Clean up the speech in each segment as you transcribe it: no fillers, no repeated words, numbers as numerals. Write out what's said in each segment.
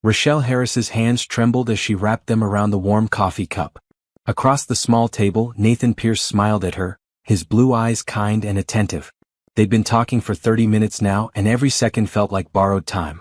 Rochelle Harris's hands trembled as she wrapped them around the warm coffee cup. Across the small table, Nathan Pierce smiled at her, his blue eyes kind and attentive. They'd been talking for 30 minutes now, and every second felt like borrowed time.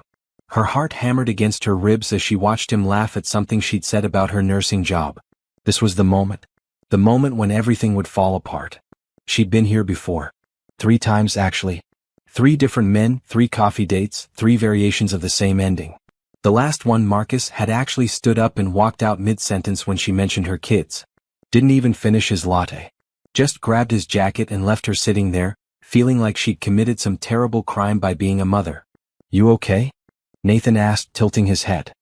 Her heart hammered against her ribs as she watched him laugh at something she'd said about her nursing job. This was the moment. The moment when everything would fall apart. She'd been here before. 3 times actually. 3 different men, 3 coffee dates, 3 variations of the same ending. The last one, Marcus, had actually stood up and walked out mid-sentence when she mentioned her kids. Didn't even finish his latte. Just grabbed his jacket and left her sitting there, feeling like she'd committed some terrible crime by being a mother. "You okay?" Nathan asked, tilting his head.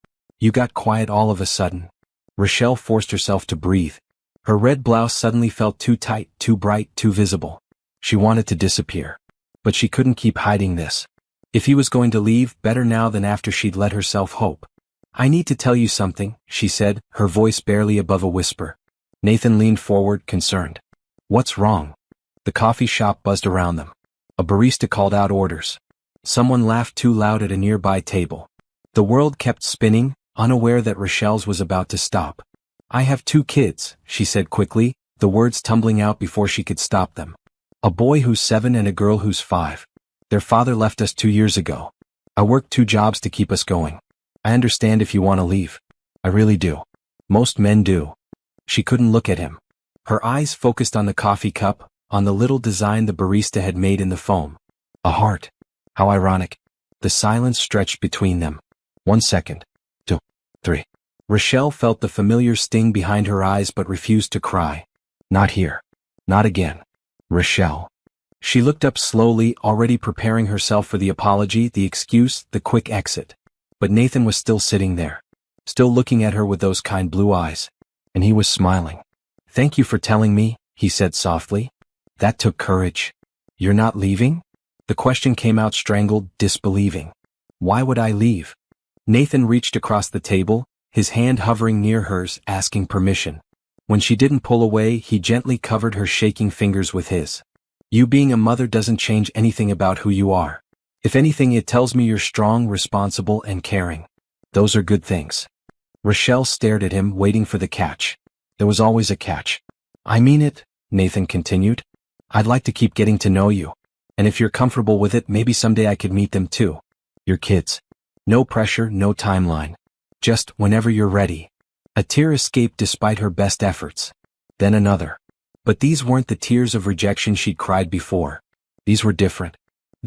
"You got quiet all of a sudden." Rochelle forced herself to breathe. Her red blouse suddenly felt too tight, too bright, too visible. She wanted to disappear. But she couldn't keep hiding this. If he was going to leave, better now than after she'd let herself hope. "I need to tell you something," she said, her voice barely above a whisper. Nathan leaned forward, concerned. "What's wrong?" The coffee shop buzzed around them. A barista called out orders. Someone laughed too loud at a nearby table. The world kept spinning, unaware that Rochelle's was about to stop. "I have 2 kids," she said quickly, the words tumbling out before she could stop them. "A boy who's 7 and a girl who's 5. Their father left us 2 years ago. I worked 2 jobs to keep us going. I understand if you want to leave. I really do. Most men do." She couldn't look at him. Her eyes focused on the coffee cup, on the little design the barista had made in the foam. A heart. How ironic. The silence stretched between them. 1 second. 2. 3. Rochelle felt the familiar sting behind her eyes but refused to cry. Not here. Not again. Rochelle. She looked up slowly, already preparing herself for the apology, the excuse, the quick exit. But Nathan was still sitting there. Still looking at her with those kind blue eyes. And he was smiling. "Thank you for telling me," he said softly. "That took courage." "You're not leaving?" The question came out strangled, disbelieving. "Why would I leave?" Nathan reached across the table, his hand hovering near hers, asking permission. When she didn't pull away, he gently covered her shaking fingers with his. "You being a mother doesn't change anything about who you are. If anything, it tells me you're strong, responsible, and caring. Those are good things." Rochelle stared at him, waiting for the catch. There was always a catch. "I mean it," Nathan continued. "I'd like to keep getting to know you. And if you're comfortable with it, maybe someday I could meet them too. Your kids. No pressure, no timeline. Just whenever you're ready." A tear escaped despite her best efforts. Then another. But these weren't the tears of rejection she'd cried before. These were different.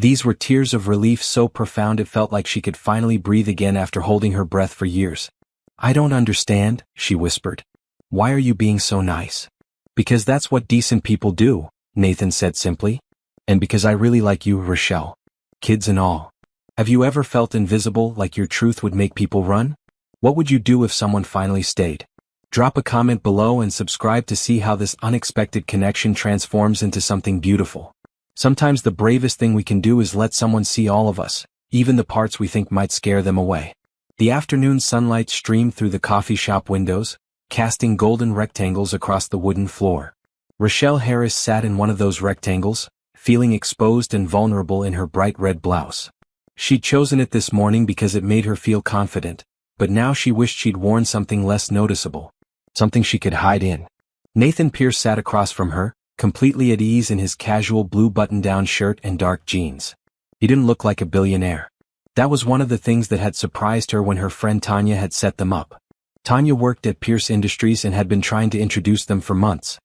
These were tears of relief so profound it felt like she could finally breathe again after holding her breath for years. "I don't understand," she whispered. "Why are you being so nice?" "Because that's what decent people do," Nathan said simply. "And because I really like you, Rochelle. Kids and all. Have you ever felt invisible, like your truth would make people run? What would you do if someone finally stayed? Drop a comment below and subscribe to see how this unexpected connection transforms into something beautiful. Sometimes the bravest thing we can do is let someone see all of us, even the parts we think might scare them away. The afternoon sunlight streamed through the coffee shop windows, casting golden rectangles across the wooden floor. Rochelle Harris sat in one of those rectangles, feeling exposed and vulnerable in her bright red blouse. She'd chosen it this morning because it made her feel confident, but now she wished she'd worn something less noticeable. Something she could hide in. Nathan Pierce sat across from her, completely at ease in his casual blue button-down shirt and dark jeans. He didn't look like a billionaire. That was one of the things that had surprised her when her friend Tanya had set them up. Tanya worked at Pierce Industries and had been trying to introduce them for months.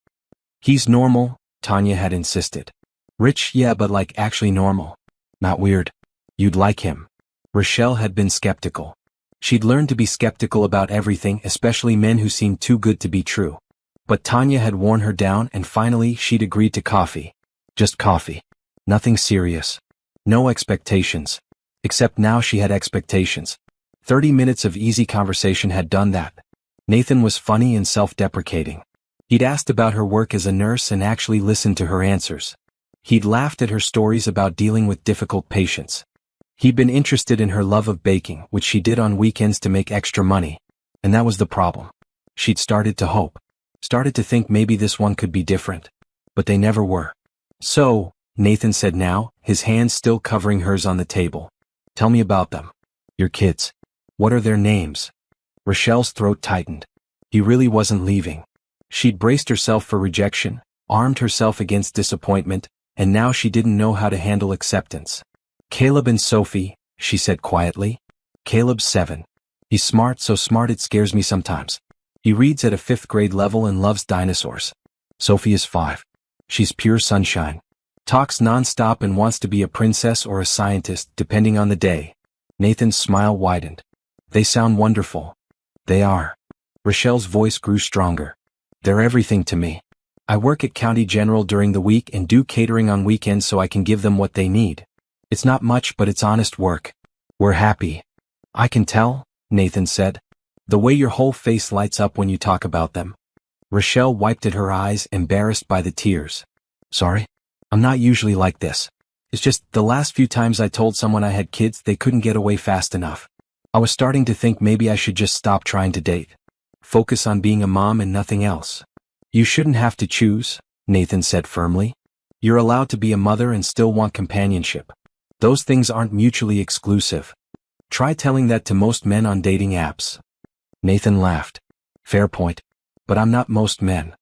"He's normal," Tanya had insisted. "Rich, yeah, but like actually normal. Not weird. You'd like him." Rochelle had been skeptical. She'd learned to be skeptical about everything, especially men who seemed too good to be true. But Tanya had worn her down and finally she'd agreed to coffee. Just coffee. Nothing serious. No expectations. Except now she had expectations. 30 minutes of easy conversation had done that. Nathan was funny and self-deprecating. He'd asked about her work as a nurse and actually listened to her answers. He'd laughed at her stories about dealing with difficult patients. He'd been interested in her love of baking, which she did on weekends to make extra money. And that was the problem. She'd started to hope. Started to think maybe this one could be different. But they never were. "So," Nathan said now, his hands still covering hers on the table. "Tell me about them. Your kids. What are their names? Rochelle's throat tightened. He really wasn't leaving. She'd braced herself for rejection, armed herself against disappointment, and now she didn't know how to handle acceptance. Caleb and Sophie, she said quietly. Caleb's 7. He's smart, so smart it scares me sometimes. He reads at a 5th grade level and loves dinosaurs. Sophie is 5. She's pure sunshine. Talks non-stop and wants to be a princess or a scientist, depending on the day. Nathan's smile widened. They sound wonderful. They are. Rochelle's voice grew stronger. They're everything to me. I work at County General during the week and do catering on weekends so I can give them what they need. It's not much, but it's honest work. We're happy. I can tell, Nathan said. The way your whole face lights up when you talk about them. Rochelle wiped at her eyes, embarrassed by the tears. Sorry? I'm not usually like this. It's just, the last few times I told someone I had kids, they couldn't get away fast enough. I was starting to think maybe I should just stop trying to date. Focus on being a mom and nothing else. You shouldn't have to choose, Nathan said firmly. You're allowed to be a mother and still want companionship. Those things aren't mutually exclusive. Try telling that to most men on dating apps. Nathan laughed. Fair point. But I'm not most men.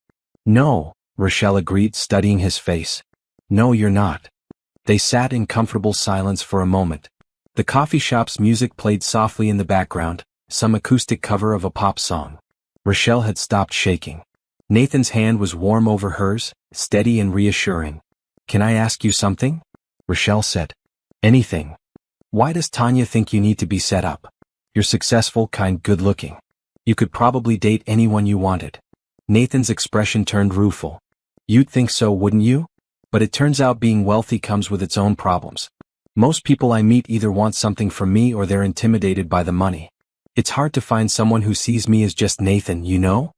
No, Rochelle agreed, studying his face. No, you're not. They sat in comfortable silence for a moment. The coffee shop's music played softly in the background, some acoustic cover of a pop song. Rochelle had stopped shaking. Nathan's hand was warm over hers, steady and reassuring. Can I ask you something? Rochelle said. Anything. Why does Tanya think you need to be set up? You're successful, kind, good-looking. You could probably date anyone you wanted. Nathan's expression turned rueful. You'd think so, wouldn't you? But it turns out being wealthy comes with its own problems. Most people I meet either want something from me or they're intimidated by the money. It's hard to find someone who sees me as just Nathan, you know?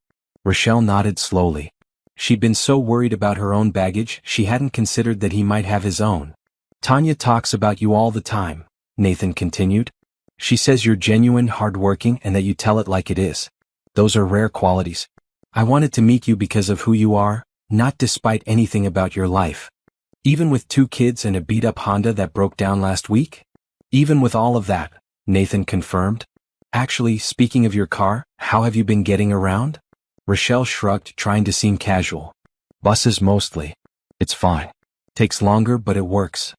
Rochelle nodded slowly. She'd been so worried about her own baggage, she hadn't considered that he might have his own. Tanya talks about you all the time, Nathan continued. She says you're genuine, hardworking, and that you tell it like it is. Those are rare qualities. I wanted to meet you because of who you are, not despite anything about your life. Even with 2 kids and a beat-up Honda that broke down last week? Even with all of that, Nathan confirmed. Actually, speaking of your car, how have you been getting around? Rochelle shrugged, trying to seem casual. Buses mostly. It's fine. Takes longer, but it works.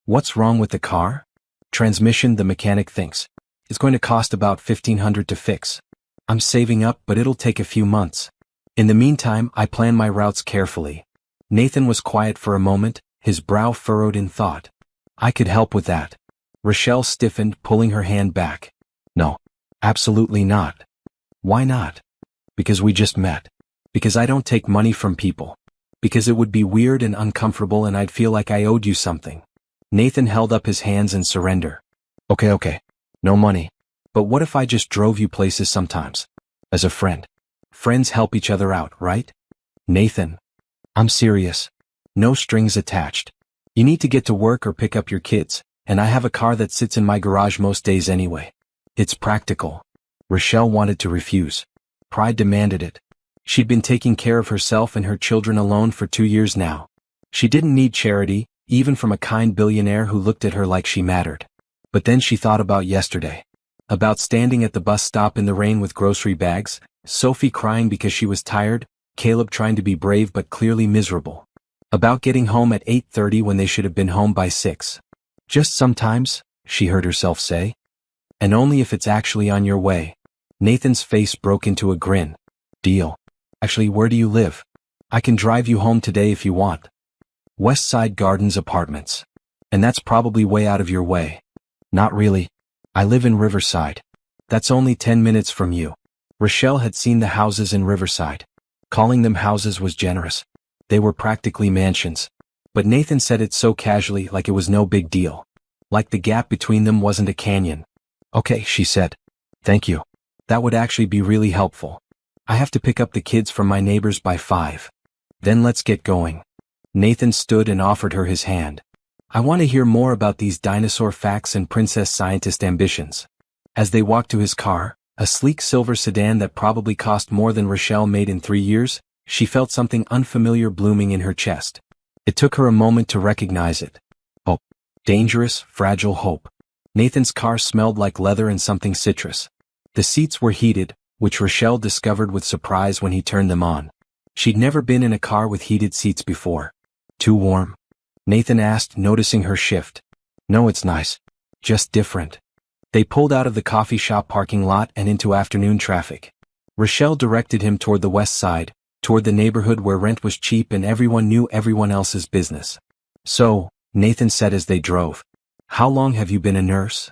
What's wrong with the car? Transmission, the mechanic thinks. It's going to cost about $1,500 to fix. I'm saving up, but it'll take a few months. In the meantime, I plan my routes carefully. Nathan was quiet for a moment, his brow furrowed in thought. I could help with that. Rochelle stiffened, pulling her hand back. No. Absolutely not. Why not? Because we just met. Because I don't take money from people. Because it would be weird and uncomfortable and I'd feel like I owed you something. Nathan held up his hands in surrender. Okay. No money. But what if I just drove you places sometimes? As a friend. Friends help each other out, right? Nathan. I'm serious. No strings attached. You need to get to work or pick up your kids, and I have a car that sits in my garage most days anyway. It's practical. Rochelle wanted to refuse. Pride demanded it. She'd been taking care of herself and her children alone for 2 years now. She didn't need charity, even from a kind billionaire who looked at her like she mattered. But then she thought about yesterday. About standing at the bus stop in the rain with grocery bags, Sophie crying because she was tired, Caleb trying to be brave but clearly miserable. About getting home at 8:30 when they should have been home by 6. Just sometimes, she heard herself say. And only if it's actually on your way. Nathan's face broke into a grin. Deal. Actually, where do you live? I can drive you home today if you want. West Side Gardens Apartments. And that's probably way out of your way. Not really. I live in Riverside. That's only 10 minutes from you. Rochelle had seen the houses in Riverside. Calling them houses was generous. They were practically mansions. But Nathan said it so casually, like it was no big deal. Like the gap between them wasn't a canyon. Okay, she said. Thank you. That would actually be really helpful. I have to pick up the kids from my neighbors by 5. Then let's get going. Nathan stood and offered her his hand. I want to hear more about these dinosaur facts and princess scientist ambitions. As they walked to his car, a sleek silver sedan that probably cost more than Rochelle made in 3 years, she felt something unfamiliar blooming in her chest. It took her a moment to recognize it. Hope. Dangerous, fragile hope. Nathan's car smelled like leather and something citrus. The seats were heated, which Rochelle discovered with surprise when he turned them on. She'd never been in a car with heated seats before. Too warm? Nathan asked, noticing her shift. No, it's nice. Just different. They pulled out of the coffee shop parking lot and into afternoon traffic. Rochelle directed him toward the west side, toward the neighborhood where rent was cheap and everyone knew everyone else's business. So, Nathan said as they drove. How long have you been a nurse?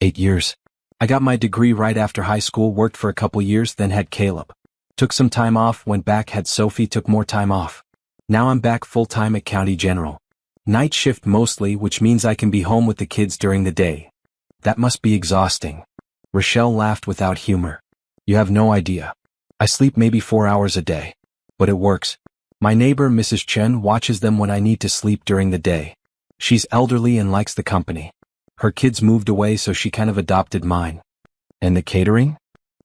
8 years. I got my degree right after high school, worked for a couple years, then had Caleb. Took some time off, went back, had Sophie, took more time off. Now I'm back full-time at County General. Night shift mostly, which means I can be home with the kids during the day. That must be exhausting. Rochelle laughed without humor. You have no idea. I sleep maybe 4 hours a day. But it works. My neighbor, Mrs. Chen, watches them when I need to sleep during the day. She's elderly and likes the company. Her kids moved away, so she kind of adopted mine. And the catering?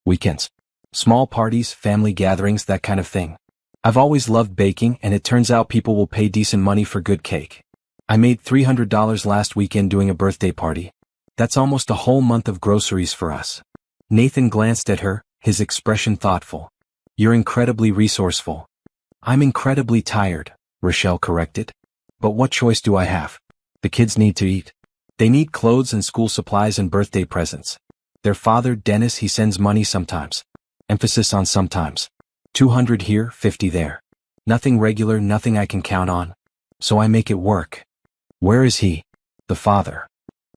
Weekends. Small parties, family gatherings, that kind of thing. I've always loved baking, and it turns out people will pay decent money for good cake. I made $300 last weekend doing a birthday party. That's almost a whole month of groceries for us. Nathan glanced at her, his expression thoughtful. You're incredibly resourceful. I'm incredibly tired, Rochelle corrected. But what choice do I have? The kids need to eat. They need clothes and school supplies and birthday presents. Their father, Dennis, he sends money sometimes. Emphasis on sometimes. 200 here, 50 there. Nothing regular, nothing I can count on. So I make it work. Where is he? The father.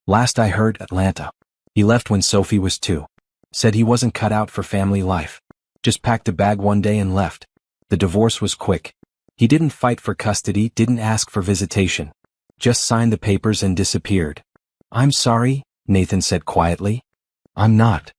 Last I heard, Atlanta. He left when Sophie was 2. Said he wasn't cut out for family life. Just packed a bag one day and left. The divorce was quick. He didn't fight for custody, didn't ask for visitation. Just signed the papers and disappeared. I'm sorry, Nathan said quietly. I'm not.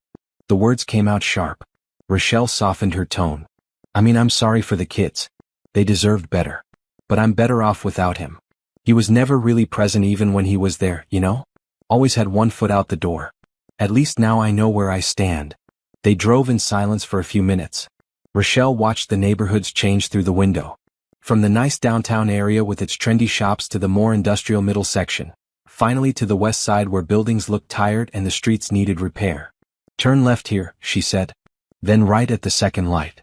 The words came out sharp. Rochelle softened her tone. I'm sorry for the kids. They deserved better. But I'm better off without him. He was never really present even when he was there, you know? Always had one foot out the door. At least now I know where I stand. They drove in silence for a few minutes. Rochelle watched the neighborhoods change through the window. From the nice downtown area with its trendy shops to the more industrial middle section. Finally to the west side where buildings looked tired and the streets needed repair. Turn left here, she said. Then right at the second light.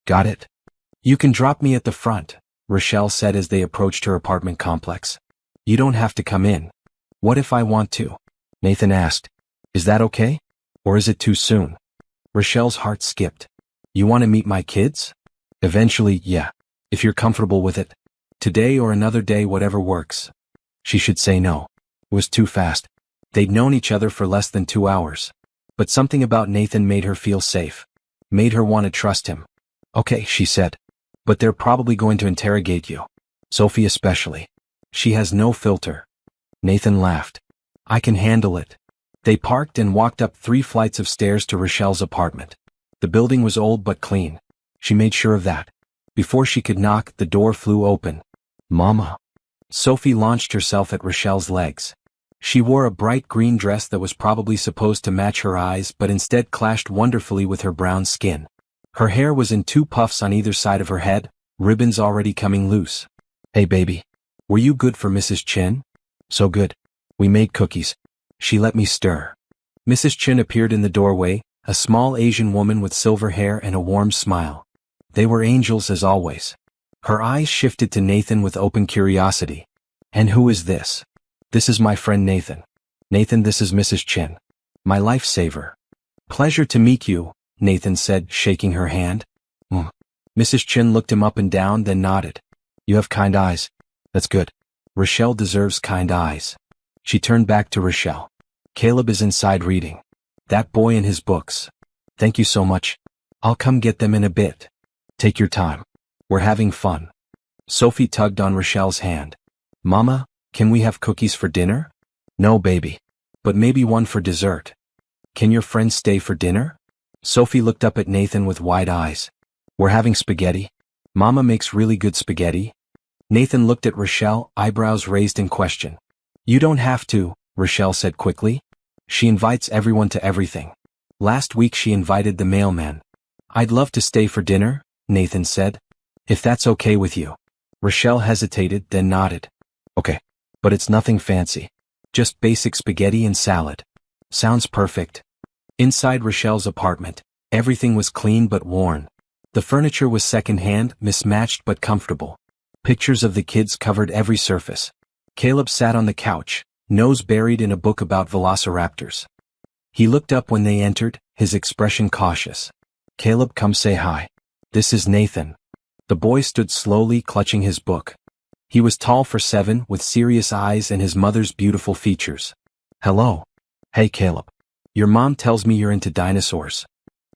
Got it? You can drop me at the front, Rochelle said as they approached her apartment complex. You don't have to come in. What if I want to? Nathan asked. Is that okay? Or is it too soon? Rochelle's heart skipped. You want to meet my kids? Eventually, yeah. If you're comfortable with it. Today or another day, whatever works. She should say no. It was too fast. They'd known each other for less than 2 hours. But something about Nathan made her feel safe. Made her want to trust him. Okay, she said. But they're probably going to interrogate you. Sophie especially. She has no filter. Nathan laughed. I can handle it. They parked and walked up 3 flights of stairs to Rochelle's apartment. The building was old but clean. She made sure of that. Before she could knock, the door flew open. Mama. Sophie launched herself at Rochelle's legs. She wore a bright green dress that was probably supposed to match her eyes but instead clashed wonderfully with her brown skin. Her hair was in 2 puffs on either side of her head, ribbons already coming loose. Hey baby. Were you good for Mrs. Chen? So good. We made cookies. She let me stir. Mrs. Chen appeared in the doorway, a small Asian woman with silver hair and a warm smile. They were angels as always. Her eyes shifted to Nathan with open curiosity. And who is this? This is my friend Nathan. Nathan, this is Mrs. Chen. My lifesaver. Pleasure to meet you, Nathan said, shaking her hand. Mrs. Chen looked him up and down, then nodded. You have kind eyes. That's good. Rochelle deserves kind eyes. She turned back to Rochelle. Caleb is inside reading. That boy and his books. Thank you so much. I'll come get them in a bit. Take your time. We're having fun. Sophie tugged on Rochelle's hand. Mama, can we have cookies for dinner? No, baby. But maybe one for dessert. Can your friends stay for dinner? Sophie looked up at Nathan with wide eyes. We're having spaghetti. Mama makes really good spaghetti. Nathan looked at Rochelle, eyebrows raised in question. You don't have to, Rochelle said quickly. She invites everyone to everything. Last week she invited the mailman. I'd love to stay for dinner, Nathan said. If that's okay with you. Rochelle hesitated, then nodded. Okay. But it's nothing fancy. Just basic spaghetti and salad. Sounds perfect. Inside Rochelle's apartment, everything was clean but worn. The furniture was second-hand, mismatched but comfortable. Pictures of the kids covered every surface. Caleb sat on the couch, nose buried in a book about velociraptors. He looked up when they entered, his expression cautious. "Caleb, come say hi. This is Nathan." The boy stood slowly, clutching his book. He was tall for 7, with serious eyes and his mother's beautiful features. "Hello." "Hey Caleb. Your mom tells me you're into dinosaurs."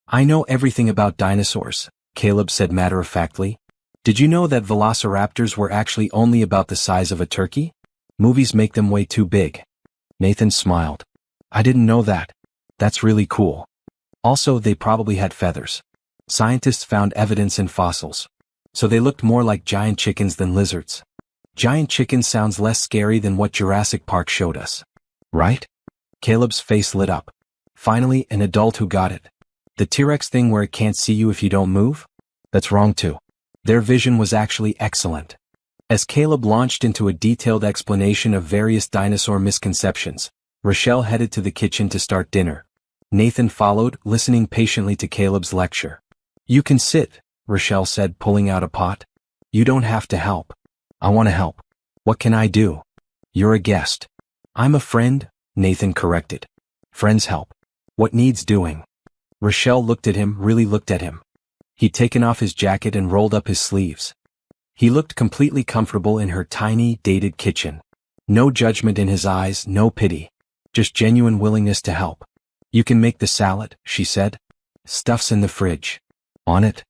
"I know everything about dinosaurs," Caleb said matter-of-factly. "Did you know that velociraptors were actually only about the size of a turkey? Movies make them way too big." Nathan smiled. "I didn't know that. That's really cool. Also, they probably had feathers. Scientists found evidence in fossils. So they looked more like giant chickens than lizards." "Giant chickens sounds less scary than what Jurassic Park showed us. Right?" Caleb's face lit up. Finally, an adult who got it. "The T-Rex thing where it can't see you if you don't move? That's wrong too." Their vision was actually excellent. As Caleb launched into a detailed explanation of various dinosaur misconceptions, Rochelle headed to the kitchen to start dinner. Nathan followed, listening patiently to Caleb's lecture. "You can sit," Rochelle said, pulling out a pot. "You don't have to help." "I want to help. What can I do?" "You're a guest." "I'm a friend," Nathan corrected. "Friends help. What needs doing?" Rochelle looked at him, really looked at him. He'd taken off his jacket and rolled up his sleeves. He looked completely comfortable in her tiny, dated kitchen. No judgment in his eyes, no pity. Just genuine willingness to help. "You can make the salad," she said. "Stuff's in the fridge." "On it."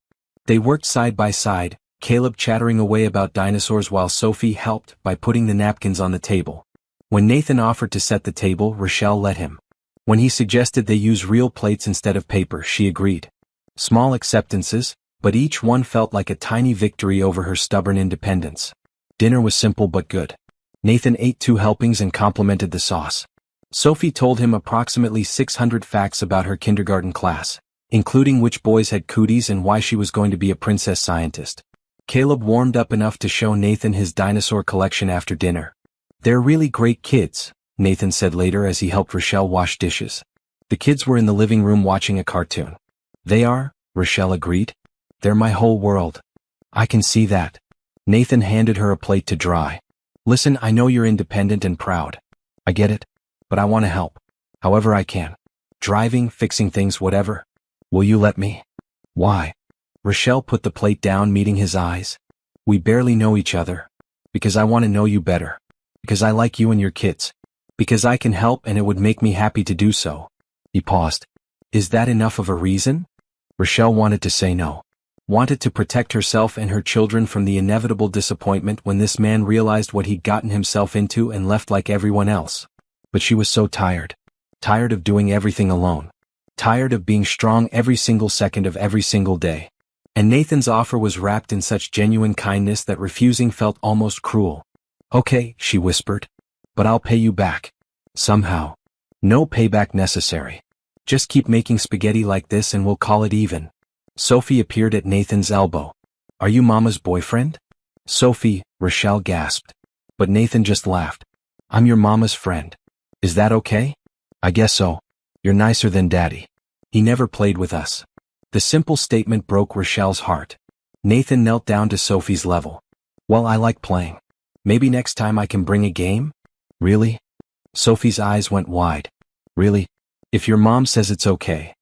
They worked side by side, Caleb chattering away about dinosaurs while Sophie helped by putting the napkins on the table. When Nathan offered to set the table, Rochelle let him. When he suggested they use real plates instead of paper, she agreed. Small acceptances, but each one felt like a tiny victory over her stubborn independence. Dinner was simple but good. Nathan ate 2 helpings and complimented the sauce. Sophie told him approximately 600 facts about her kindergarten class, including which boys had cooties and why she was going to be a princess scientist. Caleb warmed up enough to show Nathan his dinosaur collection after dinner. "They're really great kids," Nathan said later as he helped Rochelle wash dishes. The kids were in the living room watching a cartoon. "They are," Rochelle agreed. "They're my whole world." "I can see that." Nathan handed her a plate to dry. "Listen, I know you're independent and proud. I get it. But I want to help. However I can. Driving, fixing things, whatever. Will you let me?" "Why?" Rochelle put the plate down, meeting his eyes. "We barely know each other. Because I want to know you better. Because I like you and your kids. Because I can help and it would make me happy to do so." He paused. "Is that enough of a reason?" Rochelle wanted to say no. Wanted to protect herself and her children from the inevitable disappointment when this man realized what he'd gotten himself into and left like everyone else. But she was so tired. Tired of doing everything alone. Tired of being strong every single second of every single day. And Nathan's offer was wrapped in such genuine kindness that refusing felt almost cruel. "Okay," she whispered. "But I'll pay you back. Somehow. No payback necessary. Just keep making spaghetti like this and we'll call it even." Sophie appeared at Nathan's elbow. "Are you Mama's boyfriend?" "Sophie," Rochelle gasped. But Nathan just laughed. "I'm your mama's friend. Is that okay?" "I guess so. You're nicer than Daddy. He never played with us." The simple statement broke Rochelle's heart. Nathan knelt down to Sophie's level. "Well, I like playing. Maybe next time I can bring a game?" "Really?" Sophie's eyes went wide. "Really? If your mom says it's okay.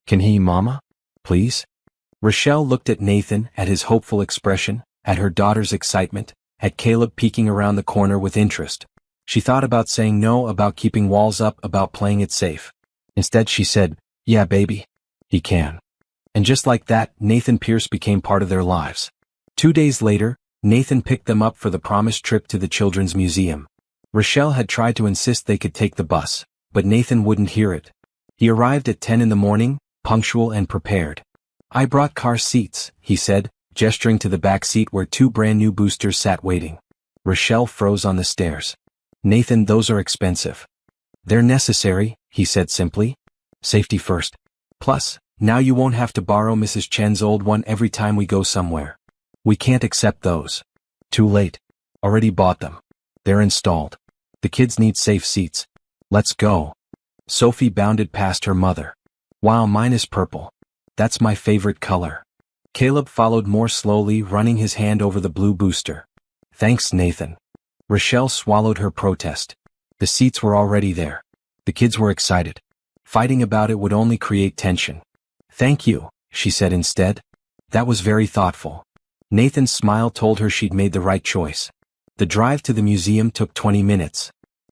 Can he, Mama? Please?" Rochelle looked at Nathan, at his hopeful expression, at her daughter's excitement, at Caleb peeking around the corner with interest. She thought about saying no, about keeping walls up, about playing it safe. Instead she said, "Yeah, baby. He can." And just like that, Nathan Pierce became part of their lives. 2 days later, Nathan picked them up for the promised trip to the Children's Museum. Rochelle had tried to insist they could take the bus, but Nathan wouldn't hear it. He arrived at 10 in the morning, punctual and prepared. "I brought car seats," he said, gesturing to the back seat where 2 brand new boosters sat waiting. Rochelle froze on the stairs. "Nathan, those are expensive." "They're necessary," he said simply. "Safety first. Plus, now you won't have to borrow Mrs. Chen's old one every time we go somewhere. We can't accept those." "Too late. Already bought them. They're installed. The kids need safe seats. Let's go." Sophie bounded past her mother. Wow, mine is purple. That's my favorite color. Caleb followed more slowly, running his hand over the blue booster. Thanks, Nathan. Rochelle swallowed her protest. The seats were already there. The kids were excited. Fighting about it would only create tension. Thank you, she said instead. That was very thoughtful. Nathan's smile told her she'd made the right choice. The drive to the museum took 20 minutes.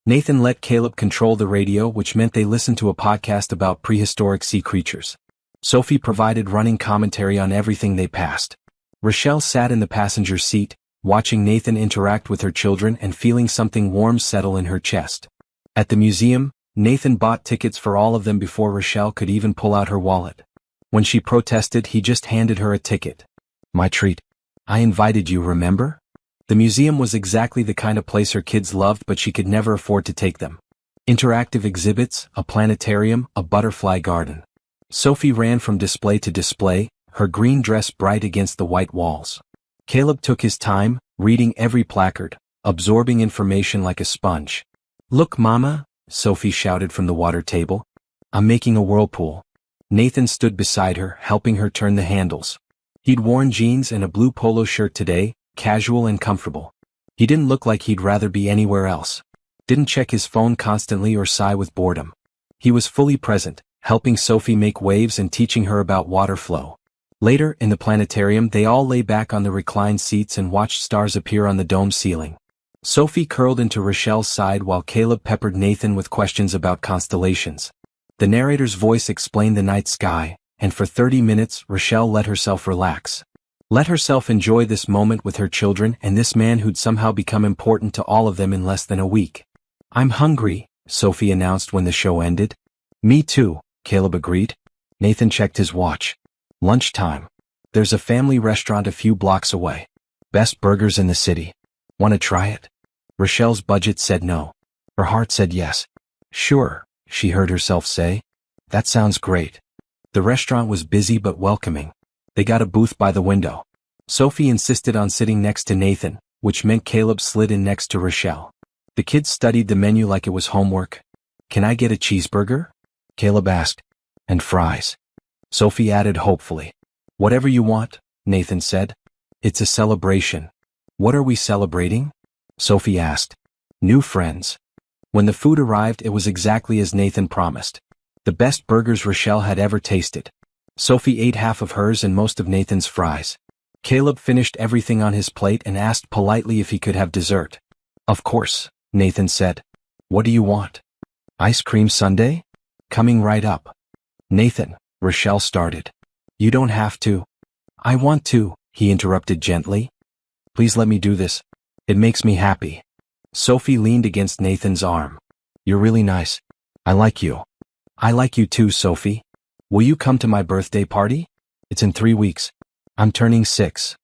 Nathan let Caleb control the radio, which meant they listened to a podcast about prehistoric sea creatures. Sophie provided running commentary on everything they passed. Rochelle sat in the passenger seat, watching Nathan interact with her children and feeling something warm settle in her chest. At the museum, Nathan bought tickets for all of them before Rochelle could even pull out her wallet. When she protested, he just handed her a ticket. My treat. I invited you, remember? The museum was exactly the kind of place her kids loved, but she could never afford to take them. Interactive exhibits, a planetarium, a butterfly garden. Sophie ran from display to display, her green dress bright against the white walls. Caleb took his time, reading every placard, absorbing information like a sponge. Look, Mama, Sophie shouted from the water table. I'm making a whirlpool. Nathan stood beside her, helping her turn the handles. He'd worn jeans and a blue polo shirt today, casual and comfortable. He didn't look like he'd rather be anywhere else. Didn't check his phone constantly or sigh with boredom. He was fully present, helping Sophie make waves and teaching her about water flow. Later, in the planetarium, they all lay back on the reclined seats and watched stars appear on the dome ceiling. Sophie curled into Rochelle's side while Caleb peppered Nathan with questions about constellations. The narrator's voice explained the night sky, and for 30 minutes Rochelle let herself relax. Let herself enjoy this moment with her children and this man who'd somehow become important to all of them in less than a week. I'm hungry, Sophie announced when the show ended. Me too, Caleb agreed. Nathan checked his watch. Lunchtime. There's a family restaurant a few blocks away. Best burgers in the city. Want to try it? Rochelle's budget said no. Her heart said yes. Sure, she heard herself say. That sounds great. The restaurant was busy but welcoming. They got a booth by the window. Sophie insisted on sitting next to Nathan, which meant Caleb slid in next to Rochelle. The kids studied the menu like it was homework. Can I get a cheeseburger? Caleb asked. And fries. Sophie added hopefully. Whatever you want, Nathan said. It's a celebration. What are we celebrating? Sophie asked. New friends. When the food arrived, it was exactly as Nathan promised. The best burgers Rochelle had ever tasted. Sophie ate half of hers and most of Nathan's fries. Caleb finished everything on his plate and asked politely if he could have dessert. Of course, Nathan said. What do you want? Ice cream sundae? Coming right up. Nathan, Rochelle started. You don't have to. I want to, he interrupted gently. Please let me do this. It makes me happy. Sophie leaned against Nathan's arm. You're really nice. I like you. I like you too, Sophie. Will you come to my birthday party? It's in 3 weeks. I'm turning 6.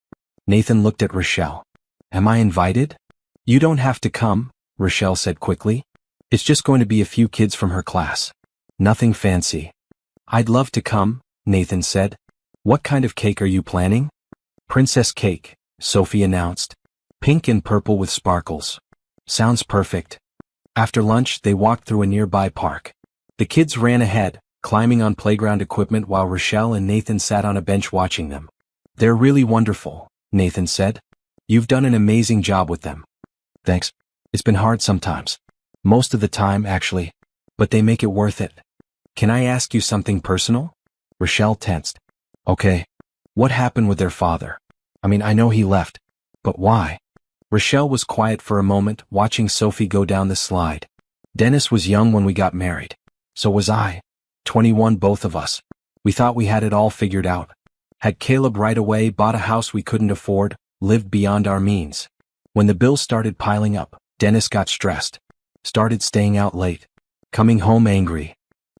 Nathan looked at Rochelle. Am I invited? You don't have to come, Rochelle said quickly. It's just going to be a few kids from her class. Nothing fancy. I'd love to come, Nathan said. What kind of cake are you planning? Princess cake, Sophie announced. Pink and purple with sparkles. Sounds perfect. After lunch, they walked through a nearby park. The kids ran ahead, climbing on playground equipment while Rochelle and Nathan sat on a bench watching them. They're really wonderful, Nathan said. You've done an amazing job with them. Thanks. It's been hard sometimes. Most of the time, actually. But they make it worth it. Can I ask you something personal? Rochelle tensed. Okay. What happened with their father? I know he left. But why? Rochelle was quiet for a moment, watching Sophie go down the slide. Dennis was young when we got married. So was I. 21, both of us. We thought we had it all figured out. Had Caleb right away, bought a house we couldn't afford, lived beyond our means. When the bills started piling up, Dennis got stressed. Started staying out late. Coming home angry.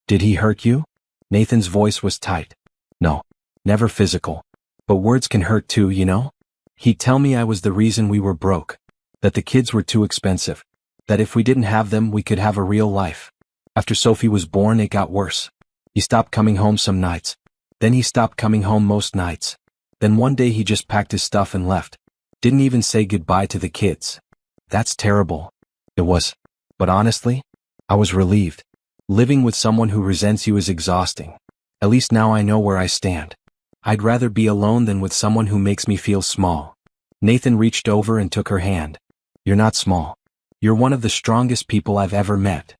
Did he hurt you? Nathan's voice was tight. No. Never physical. But words can hurt too, you know? He'd tell me I was the reason we were broke. That the kids were too expensive. That if we didn't have them, we could have a real life. After Sophie was born, it got worse. He stopped coming home some nights. Then he stopped coming home most nights. Then one day he just packed his stuff and left. Didn't even say goodbye to the kids. That's terrible. It was. But honestly, I was relieved. Living with someone who resents you is exhausting. At least now I know where I stand. I'd rather be alone than with someone who makes me feel small. Nathan reached over and took her hand. You're not small. You're one of the strongest people I've ever met.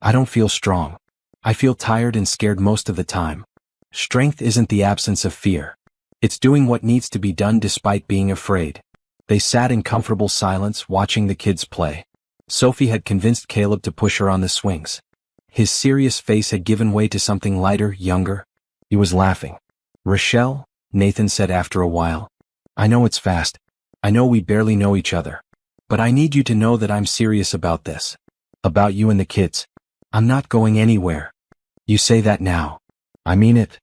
I don't feel strong. I feel tired and scared most of the time. Strength isn't the absence of fear. It's doing what needs to be done despite being afraid. They sat in comfortable silence watching the kids play. Sophie had convinced Caleb to push her on the swings. His serious face had given way to something lighter, younger. He was laughing. Rochelle, Nathan said after a while. I know it's fast. I know we barely know each other. But I need you to know that I'm serious about this. About you and the kids. I'm not going anywhere. You say that now. I mean it.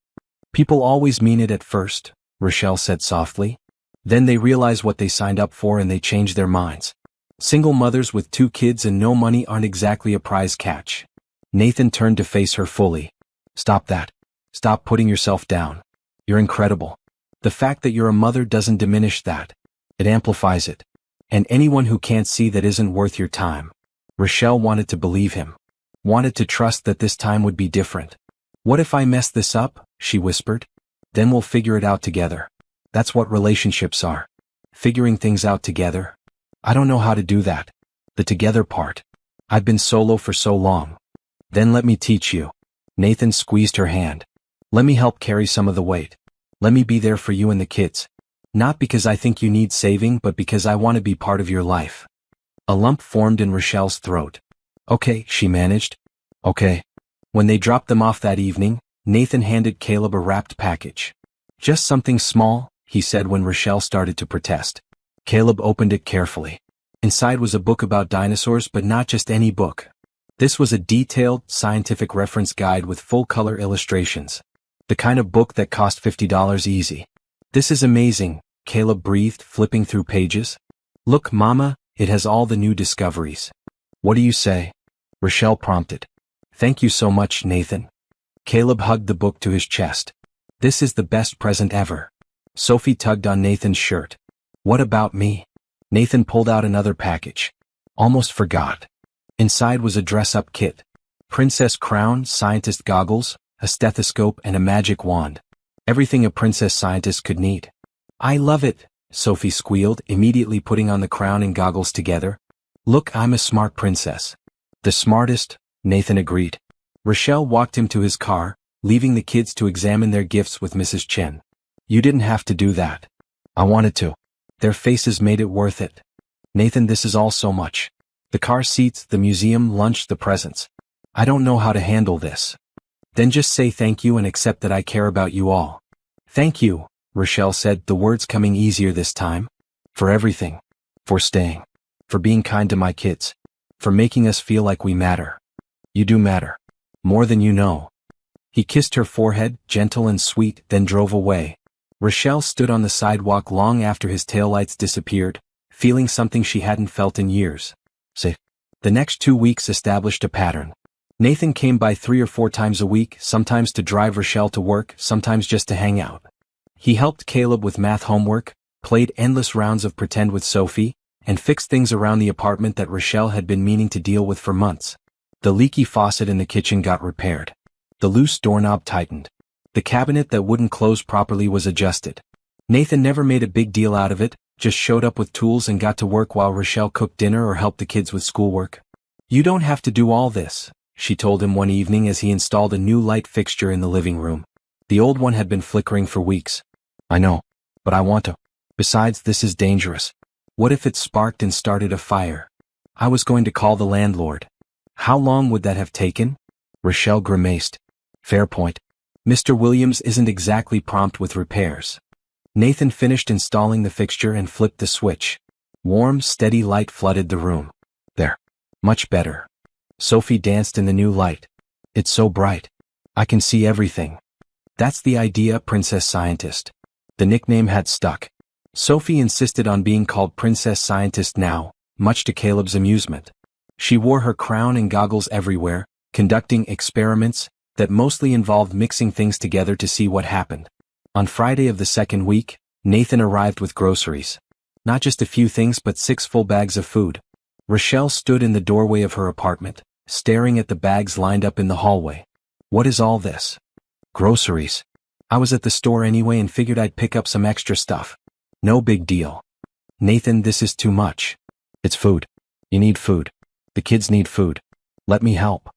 People always mean it at first, Rochelle said softly. Then they realize what they signed up for and they change their minds. Single mothers with 2 kids and no money aren't exactly a prize catch. Nathan turned to face her fully. Stop that. Stop putting yourself down. You're incredible. The fact that you're a mother doesn't diminish that. It amplifies it. And anyone who can't see that isn't worth your time. Rochelle wanted to believe him. Wanted to trust that this time would be different. What if I mess this up? She whispered. Then we'll figure it out together. That's what relationships are. Figuring things out together. I don't know how to do that. The together part. I've been solo for so long. Then let me teach you. Nathan squeezed her hand. Let me help carry some of the weight. Let me be there for you and the kids. Not because I think you need saving, but because I want to be part of your life. A lump formed in Rochelle's throat. Okay, she managed. Okay. When they dropped them off that evening, Nathan handed Caleb a wrapped package. Just something small, he said when Rochelle started to protest. Caleb opened it carefully. Inside was a book about dinosaurs, but not just any book. This was a detailed, scientific reference guide with full-color illustrations. The kind of book that cost $50 easy. This is amazing, Caleb breathed, flipping through pages. Look, Mama, it has all the new discoveries. What do you say? Rochelle prompted. Thank you so much, Nathan. Caleb hugged the book to his chest. This is the best present ever. Sophie tugged on Nathan's shirt. What about me? Nathan pulled out another package. Almost forgot. Inside was a dress-up kit. Princess crown, scientist goggles, a stethoscope and a magic wand. Everything a princess scientist could need. I love it, Sophie squealed, immediately putting on the crown and goggles together. Look, I'm a smart princess. The smartest, Nathan agreed. Rochelle walked him to his car, leaving the kids to examine their gifts with Mrs. Chen. You didn't have to do that. I wanted to. Their faces made it worth it. Nathan, this is all so much. The car seats, the museum, lunch, the presents. I don't know how to handle this. Then just say thank you and accept that I care about you all. Thank you, Rochelle said, the words coming easier this time. For everything. For staying. For being kind to my kids. For making us feel like we matter. You do matter. More than you know. He kissed her forehead, gentle and sweet, then drove away. Rochelle stood on the sidewalk long after his taillights disappeared, feeling something she hadn't felt in years. The next 2 weeks established a pattern. Nathan came by 3 or 4 times a week, sometimes to drive Rochelle to work, sometimes just to hang out. He helped Caleb with math homework, played endless rounds of pretend with Sophie, and fixed things around the apartment that Rochelle had been meaning to deal with for months. The leaky faucet in the kitchen got repaired. The loose doorknob tightened. The cabinet that wouldn't close properly was adjusted. Nathan never made a big deal out of it, just showed up with tools and got to work while Rochelle cooked dinner or helped the kids with schoolwork. You don't have to do all this, she told him one evening as he installed a new light fixture in the living room. The old one had been flickering for weeks. I know, but I want to. Besides, this is dangerous. What if it sparked and started a fire? I was going to call the landlord. How long would that have taken? Rochelle grimaced. Fair point. Mr. Williams isn't exactly prompt with repairs. Nathan finished installing the fixture and flipped the switch. Warm, steady light flooded the room. There. Much better. Sophie danced in the new light. It's so bright. I can see everything. That's the idea, Princess Scientist. The nickname had stuck. Sophie insisted on being called Princess Scientist now, much to Caleb's amusement. She wore her crown and goggles everywhere, conducting experiments that mostly involved mixing things together to see what happened. On Friday of the second week, Nathan arrived with groceries. Not just a few things but 6 full bags of food. Rochelle stood in the doorway of her apartment, staring at the bags lined up in the hallway. What is all this? Groceries. I was at the store anyway and figured I'd pick up some extra stuff. No big deal. Nathan, this is too much. It's food. You need food. The kids need food. Let me help.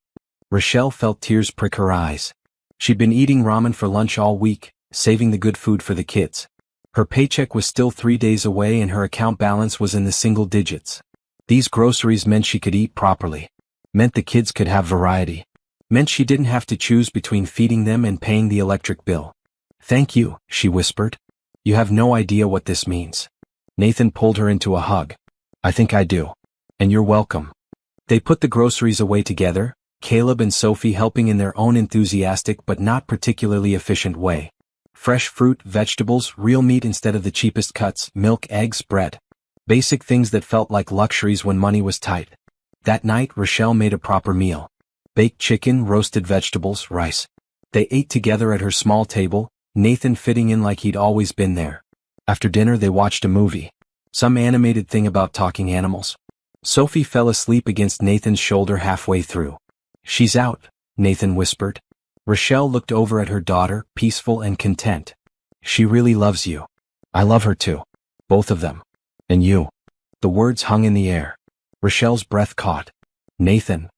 Rochelle felt tears prick her eyes. She'd been eating ramen for lunch all week, saving the good food for the kids. Her paycheck was still 3 days away and her account balance was in the single digits. These groceries meant she could eat properly. Meant the kids could have variety. Meant she didn't have to choose between feeding them and paying the electric bill. Thank you, she whispered. You have no idea what this means. Nathan pulled her into a hug. I think I do. And you're welcome. They put the groceries away together, Caleb and Sophie helping in their own enthusiastic but not particularly efficient way. Fresh fruit, vegetables, real meat instead of the cheapest cuts, milk, eggs, bread. Basic things that felt like luxuries when money was tight. That night, Rochelle made a proper meal. Baked chicken, roasted vegetables, rice. They ate together at her small table, Nathan fitting in like he'd always been there. After dinner they watched a movie. Some animated thing about talking animals. Sophie fell asleep against Nathan's shoulder halfway through. She's out, Nathan whispered. Rochelle looked over at her daughter, peaceful and content. She really loves you. I love her too. Both of them. And you. The words hung in the air. Rochelle's breath caught. Nathan.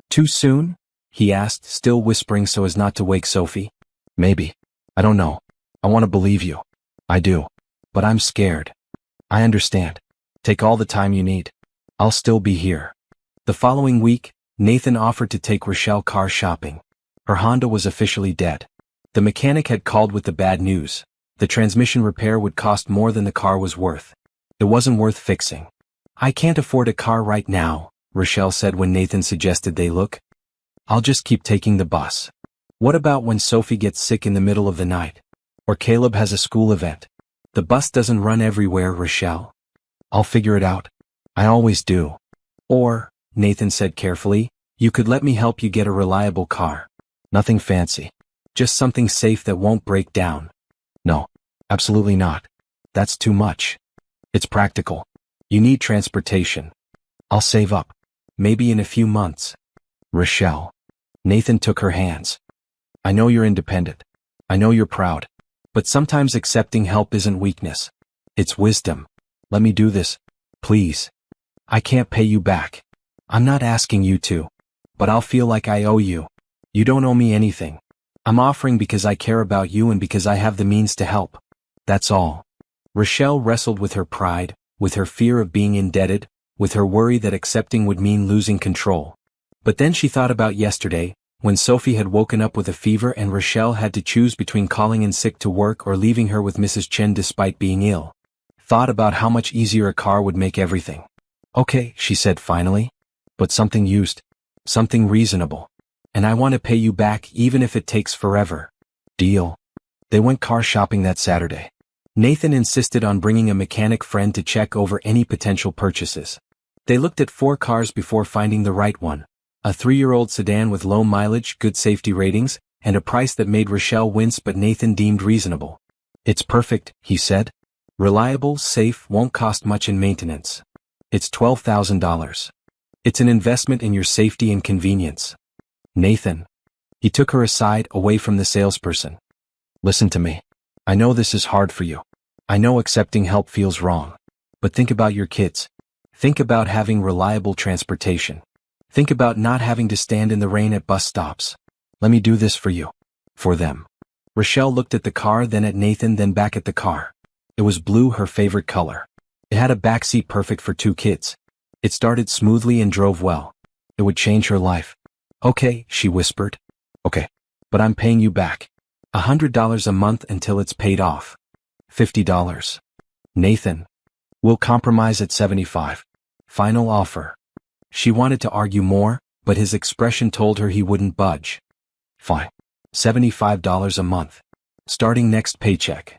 Too soon? He asked, still whispering so as not to wake Sophie. Maybe. I don't know. I want to believe you. I do. But I'm scared. I understand. Take all the time you need. I'll still be here. The following week, Nathan offered to take Rochelle car shopping. Her Honda was officially dead. The mechanic had called with the bad news. The transmission repair would cost more than the car was worth. It wasn't worth fixing. I can't afford a car right now, Rochelle said when Nathan suggested they look. I'll just keep taking the bus. What about when Sophie gets sick in the middle of the night? Or Caleb has a school event? The bus doesn't run everywhere, Rochelle. I'll figure it out. I always do. Or, Nathan said carefully, you could let me help you get a reliable car. Nothing fancy. Just something safe that won't break down. No, absolutely not. That's too much. It's practical. You need transportation. I'll save up. Maybe in a few months. Rochelle. Nathan took her hands. I know you're independent. I know you're proud. But sometimes accepting help isn't weakness. It's wisdom. Let me do this. Please. I can't pay you back. I'm not asking you to. But I'll feel like I owe you. You don't owe me anything. I'm offering because I care about you and because I have the means to help. That's all. Rochelle wrestled with her pride, with her fear of being indebted, with her worry that accepting would mean losing control. But then she thought about yesterday, when Sophie had woken up with a fever and Rochelle had to choose between calling in sick to work or leaving her with Mrs. Chen despite being ill. Thought about how much easier a car would make everything. Okay, she said finally. But something used. Something reasonable. And I want to pay you back even if it takes forever. Deal. They went car shopping that Saturday. Nathan insisted on bringing a mechanic friend to check over any potential purchases. They looked at 4 cars before finding the right one. A 3-year-old sedan with low mileage, good safety ratings, and a price that made Rochelle wince but Nathan deemed reasonable. It's perfect, he said. Reliable, safe, won't cost much in maintenance. It's $12,000. It's an investment in your safety and convenience. Nathan. He took her aside, away from the salesperson. Listen to me. I know this is hard for you. I know accepting help feels wrong. But think about your kids. Think about having reliable transportation. Think about not having to stand in the rain at bus stops. Let me do this for you. For them. Rochelle looked at the car, then at Nathan, then back at the car. It was blue, her favorite color. It had a backseat perfect for 2 kids. It started smoothly and drove well. It would change her life. Okay, she whispered. Okay. But I'm paying you back. $100 a month until it's paid off. $50. Nathan. We'll compromise at $75. Final offer. She wanted to argue more, but his expression told her he wouldn't budge. Fine. $75 a month. Starting next paycheck.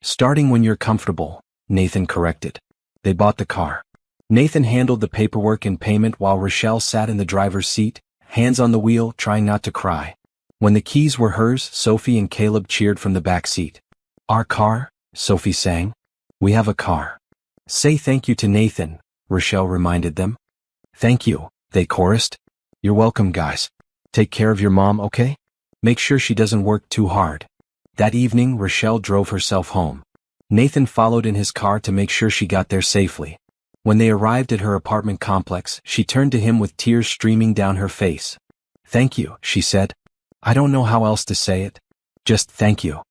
Starting when you're comfortable, Nathan corrected. They bought the car. Nathan handled the paperwork and payment while Rochelle sat in the driver's seat, hands on the wheel, trying not to cry. When the keys were hers, Sophie and Caleb cheered from the back seat. Our car, Sophie sang. We have a car. Say thank you to Nathan, Rochelle reminded them. Thank you, they chorused. You're welcome, guys. Take care of your mom, okay? Make sure she doesn't work too hard. That evening, Rochelle drove herself home. Nathan followed in his car to make sure she got there safely. When they arrived at her apartment complex, she turned to him with tears streaming down her face. "Thank you," she said. "I don't know how else to say it. Just thank you."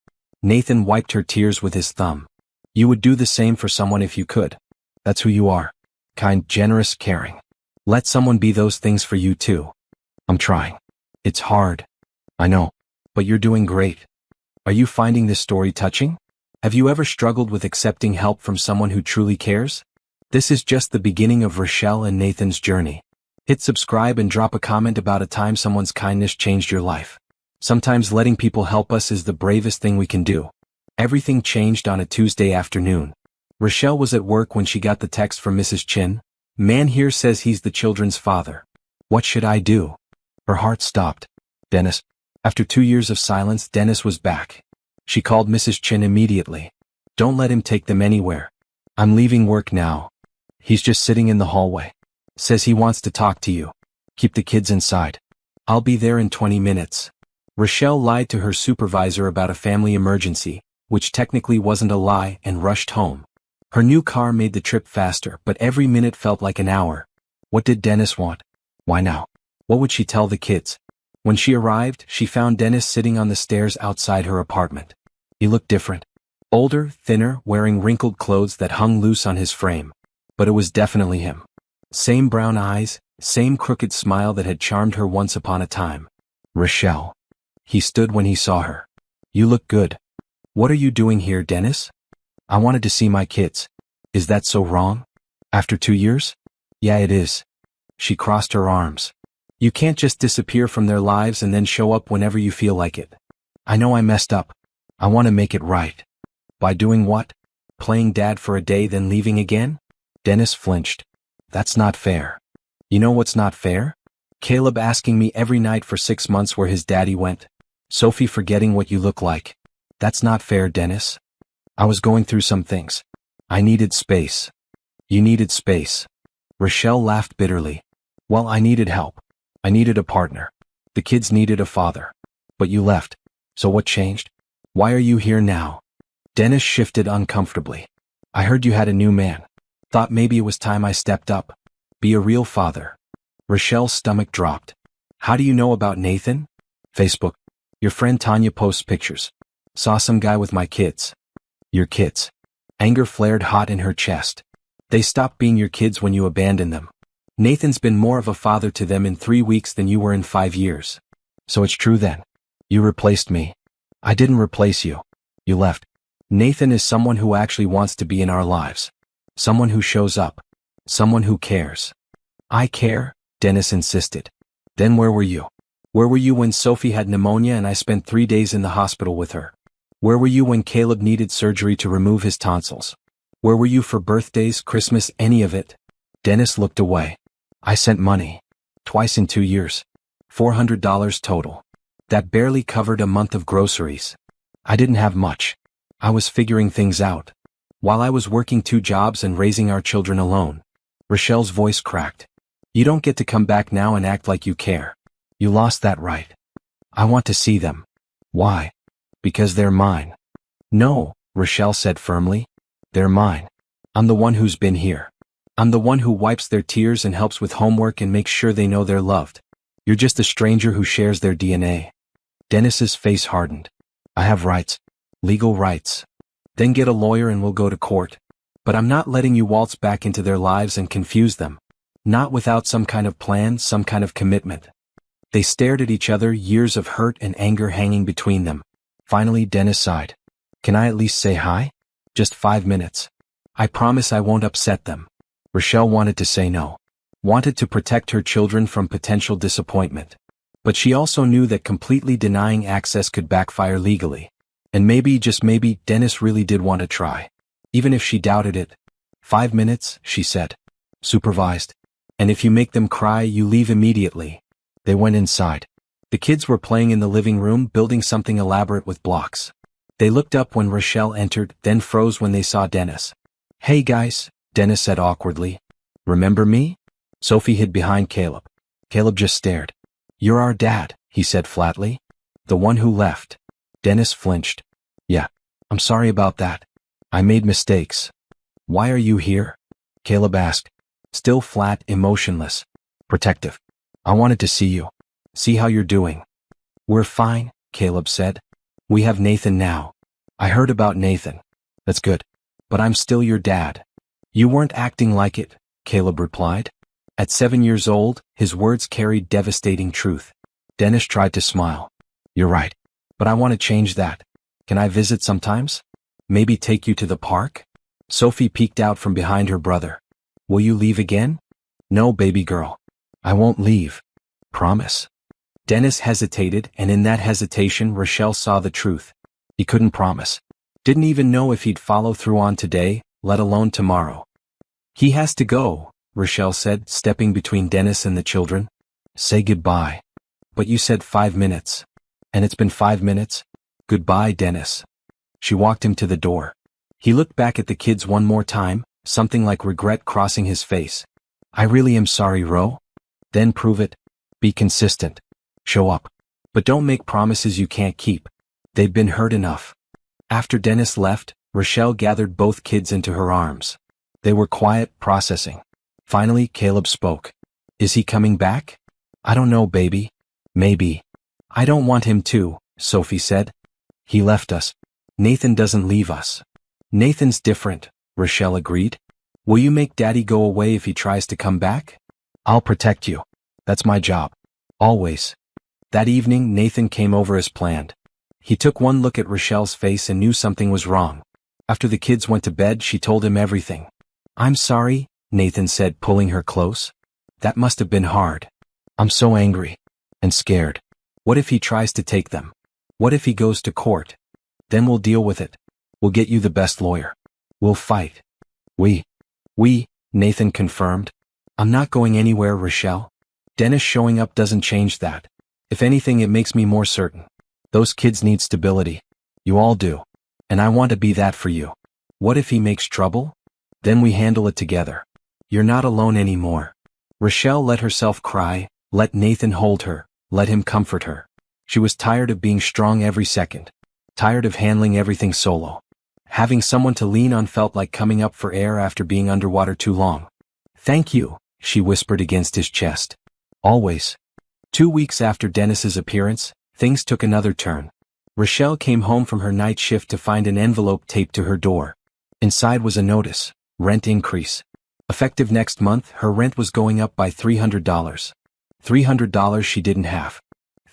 Nathan wiped her tears with his thumb. "You would do the same for someone if you could. That's who you are. Kind, generous, caring. Let someone be those things for you too." "I'm trying. It's hard. I know. But you're doing great." Are you finding this story touching? Have you ever struggled with accepting help from someone who truly cares? This is just the beginning of Rochelle and Nathan's journey. Hit subscribe and drop a comment about a time someone's kindness changed your life. Sometimes letting people help us is the bravest thing we can do. Everything changed on a Tuesday afternoon. Rochelle was at work when she got the text from Mrs. Chin. "Man here says he's the children's father. What should I do?" Her heart stopped. Dennis. After 2 years of silence, Dennis was back. She called Mrs. Chin immediately. "Don't let him take them anywhere. I'm leaving work now. He's just sitting in the hallway. Says he wants to talk to you. Keep the kids inside. I'll be there in 20 minutes. Rochelle lied to her supervisor about a family emergency, which technically wasn't a lie, and rushed home. Her new car made the trip faster, but every minute felt like an hour. What did Dennis want? Why now? What would she tell the kids? When she arrived, she found Dennis sitting on the stairs outside her apartment. He looked different. Older, thinner, wearing wrinkled clothes that hung loose on his frame. But it was definitely him. Same brown eyes, same crooked smile that had charmed her once upon a time. "Rochelle." He stood when he saw her. "You look good. What are you doing here, Dennis?" "I wanted to see my kids." "Is that so wrong? After 2 years?" "Yeah, it is." She crossed her arms. "You can't just disappear from their lives and then show up whenever you feel like it. I know I messed up. I want to make it right." "By doing what? Playing dad for a day then leaving again?" Dennis flinched. "That's not fair." "You know what's not fair? Caleb asking me every night for 6 months where his daddy went. Sophie forgetting what you look like. That's not fair, Dennis. I was going through some things. I needed space." "You needed space." Rochelle laughed bitterly. "Well, I needed help. I needed a partner. The kids needed a father. But you left. So what changed? Why are you here now?" Dennis shifted uncomfortably. "I heard you had a new man. Thought maybe it was time I stepped up. Be a real father." Rochelle's stomach dropped. "How do you know about Nathan?" "Facebook. Your friend Tanya posts pictures. Saw some guy with my kids." "Your kids?" Anger flared hot in her chest. "They stopped being your kids when you abandoned them. Nathan's been more of a father to them in 3 weeks than you were in 5 years. So it's true then. You replaced me." "I didn't replace you. You left. Nathan is someone who actually wants to be in our lives. Someone who shows up. Someone who cares." "I care," Dennis insisted. "Then where were you? Where were you when Sophie had pneumonia and I spent 3 days in the hospital with her? Where were you when Caleb needed surgery to remove his tonsils? Where were you for birthdays, Christmas, any of it?" Dennis looked away. "I sent money. Twice in 2 years. $400 total. That barely covered a month of groceries. I didn't have much. I was figuring things out. While I was working 2 jobs and raising our children alone." Rochelle's voice cracked. "You don't get to come back now and act like you care. You lost that right. I want to see them." "Why?" "Because they're mine." "No," Rochelle said firmly. "They're mine. I'm the one who's been here. I'm the one who wipes their tears and helps with homework and makes sure they know they're loved. You're just a stranger who shares their DNA." Dennis's face hardened. "I have rights. Legal rights. Then get a lawyer and we'll go to court. But I'm not letting you waltz back into their lives and confuse them. Not without some kind of plan, some kind of commitment." They stared at each other, years of hurt and anger hanging between them. Finally, Dennis sighed. "Can I at least say hi? Just 5 minutes. I promise I won't upset them." Rochelle wanted to say no. Wanted to protect her children from potential disappointment. But she also knew that completely denying access could backfire legally. And maybe, just maybe, Dennis really did want to try. Even if she doubted it. 5 minutes, she said. Supervised. "And if you make them cry, you leave immediately." They went inside. The kids were playing in the living room, building something elaborate with blocks. They looked up when Rochelle entered, then froze when they saw Dennis. "Hey guys," Dennis said awkwardly. "Remember me?" Sophie hid behind Caleb. Caleb just stared. "You're our dad," he said flatly. The one who left. Dennis flinched. Yeah. I'm sorry about that. I made mistakes. Why are you here? Caleb asked. Still flat, emotionless. Protective. I wanted to see you. See how you're doing. We're fine, Caleb said. We have Nathan now. I heard about Nathan. That's good. But I'm still your dad. You weren't acting like it, Caleb replied. At 7 years old, his words carried devastating truth. Dennis tried to smile. You're right. But I want to change that. Can I visit sometimes? Maybe take you to the park? Sophie peeked out from behind her brother. Will you leave again? No, baby girl. I won't leave. Promise. Dennis hesitated, and in that hesitation Rochelle saw the truth. He couldn't promise. Didn't even know if he'd follow through on today, let alone tomorrow. He has to go, Rochelle said, stepping between Dennis and the children. Say goodbye. But you said 5 minutes. And it's been 5 minutes? Goodbye, Dennis. She walked him to the door. He looked back at the kids one more time, something like regret crossing his face. I really am sorry, Ro. Then prove it. Be consistent. Show up. But don't make promises you can't keep. They've been hurt enough. After Dennis left, Rochelle gathered both kids into her arms. They were quiet, processing. Finally, Caleb spoke. Is he coming back? I don't know, baby. Maybe. I don't want him to, Sophie said. He left us. Nathan doesn't leave us. Nathan's different, Rochelle agreed. Will you make Daddy go away if he tries to come back? I'll protect you. That's my job. Always. That evening, Nathan came over as planned. He took one look at Rochelle's face and knew something was wrong. After the kids went to bed, she told him everything. I'm sorry, Nathan said, pulling her close. That must have been hard. I'm so angry. And scared. What if he tries to take them? What if he goes to court? Then we'll deal with it. We'll get you the best lawyer. We'll fight. We, Nathan confirmed. I'm not going anywhere, Rochelle. Dennis showing up doesn't change that. If anything, it makes me more certain. Those kids need stability. You all do. And I want to be that for you. What if he makes trouble? Then we handle it together. You're not alone anymore. Rochelle let herself cry, let Nathan hold her, let him comfort her. She was tired of being strong every second. Tired of handling everything solo. Having someone to lean on felt like coming up for air after being underwater too long. Thank you, she whispered against his chest. Always. 2 weeks after Dennis's appearance, things took another turn. Rochelle came home from her night shift to find an envelope taped to her door. Inside was a notice, rent increase. Effective next month, her rent was going up by $300. $300 she didn't have.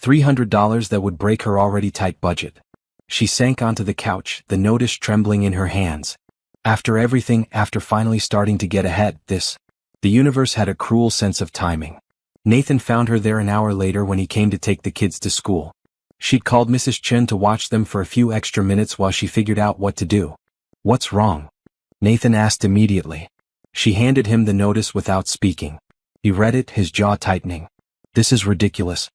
$300 that would break her already tight budget. She sank onto the couch, the notice trembling in her hands. After everything, after finally starting to get ahead, the universe had a cruel sense of timing. Nathan found her there an hour later when he came to take the kids to school. She'd called Mrs. Chen to watch them for a few extra minutes while she figured out what to do. What's wrong? Nathan asked immediately. She handed him the notice without speaking. He read it, his jaw tightening. This is ridiculous.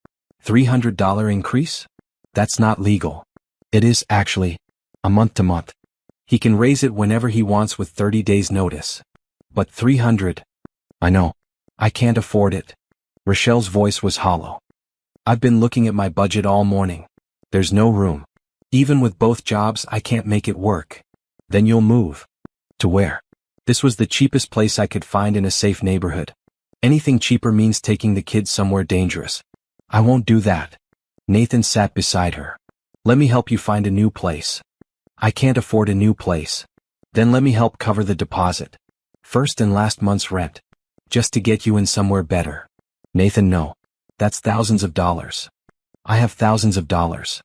$300 increase? That's not legal. It is, actually. A month to month. He can raise it whenever he wants with 30 days notice. But $300? I know. I can't afford it. Rochelle's voice was hollow. I've been looking at my budget all morning. There's no room. Even with both jobs, I can't make it work. Then you'll move. To where? This was the cheapest place I could find in a safe neighborhood. Anything cheaper means taking the kids somewhere dangerous. I won't do that. Nathan sat beside her. Let me help you find a new place. I can't afford a new place. Then let me help cover the deposit. First and last month's rent. Just to get you in somewhere better. Nathan, no. That's thousands of dollars. I have thousands of dollars.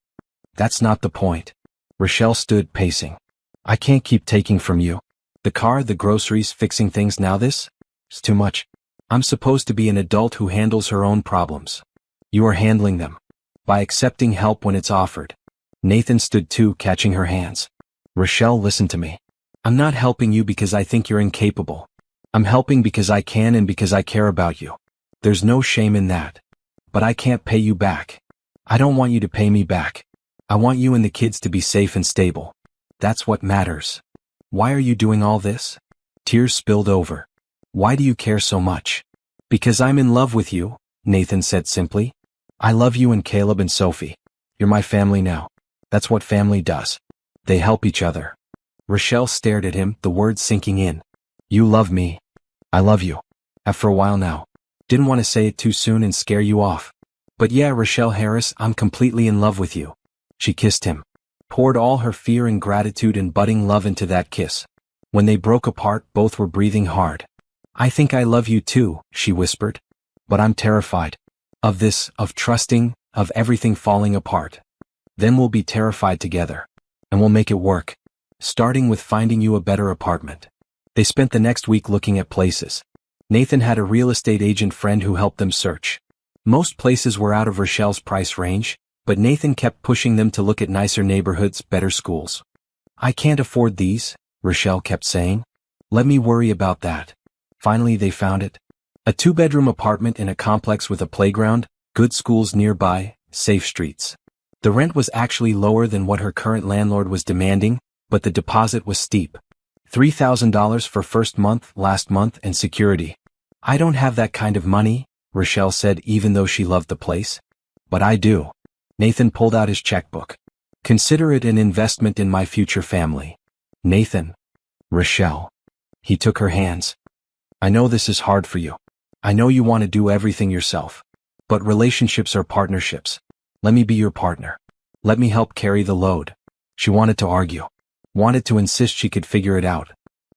That's not the point. Rochelle stood pacing. I can't keep taking from you. The car, the groceries, fixing things now this? It's too much. I'm supposed to be an adult who handles her own problems. You are handling them. By accepting help when it's offered. Nathan stood too, catching her hands. Rochelle, listen to me. I'm not helping you because I think you're incapable. I'm helping because I can and because I care about you. There's no shame in that. But I can't pay you back. I don't want you to pay me back. I want you and the kids to be safe and stable. That's what matters. Why are you doing all this? Tears spilled over. Why do you care so much? Because I'm in love with you, Nathan said simply. I love you and Caleb and Sophie. You're my family now. That's what family does. They help each other. Rochelle stared at him, the words sinking in. You love me. I love you. Have for a while now. Didn't want to say it too soon and scare you off. But yeah, Rochelle Harris, I'm completely in love with you. She kissed him. Poured all her fear and gratitude and budding love into that kiss. When they broke apart, both were breathing hard. I think I love you too, she whispered. But I'm terrified. Of this, of trusting, of everything falling apart. Then we'll be terrified together. And we'll make it work. Starting with finding you a better apartment. They spent the next week looking at places. Nathan had a real estate agent friend who helped them search. Most places were out of Rochelle's price range, but Nathan kept pushing them to look at nicer neighborhoods, better schools. I can't afford these, Rochelle kept saying. Let me worry about that. Finally they found it. A 2-bedroom apartment in a complex with a playground, good schools nearby, safe streets. The rent was actually lower than what her current landlord was demanding, but the deposit was steep. $3,000 for first month, last month, and security. I don't have that kind of money, Rochelle said, even though she loved the place. But I do. Nathan pulled out his checkbook. Consider it an investment in my future family. Nathan. Rochelle. He took her hands. I know this is hard for you. I know you want to do everything yourself. But relationships are partnerships. Let me be your partner. Let me help carry the load. She wanted to argue. Wanted to insist she could figure it out.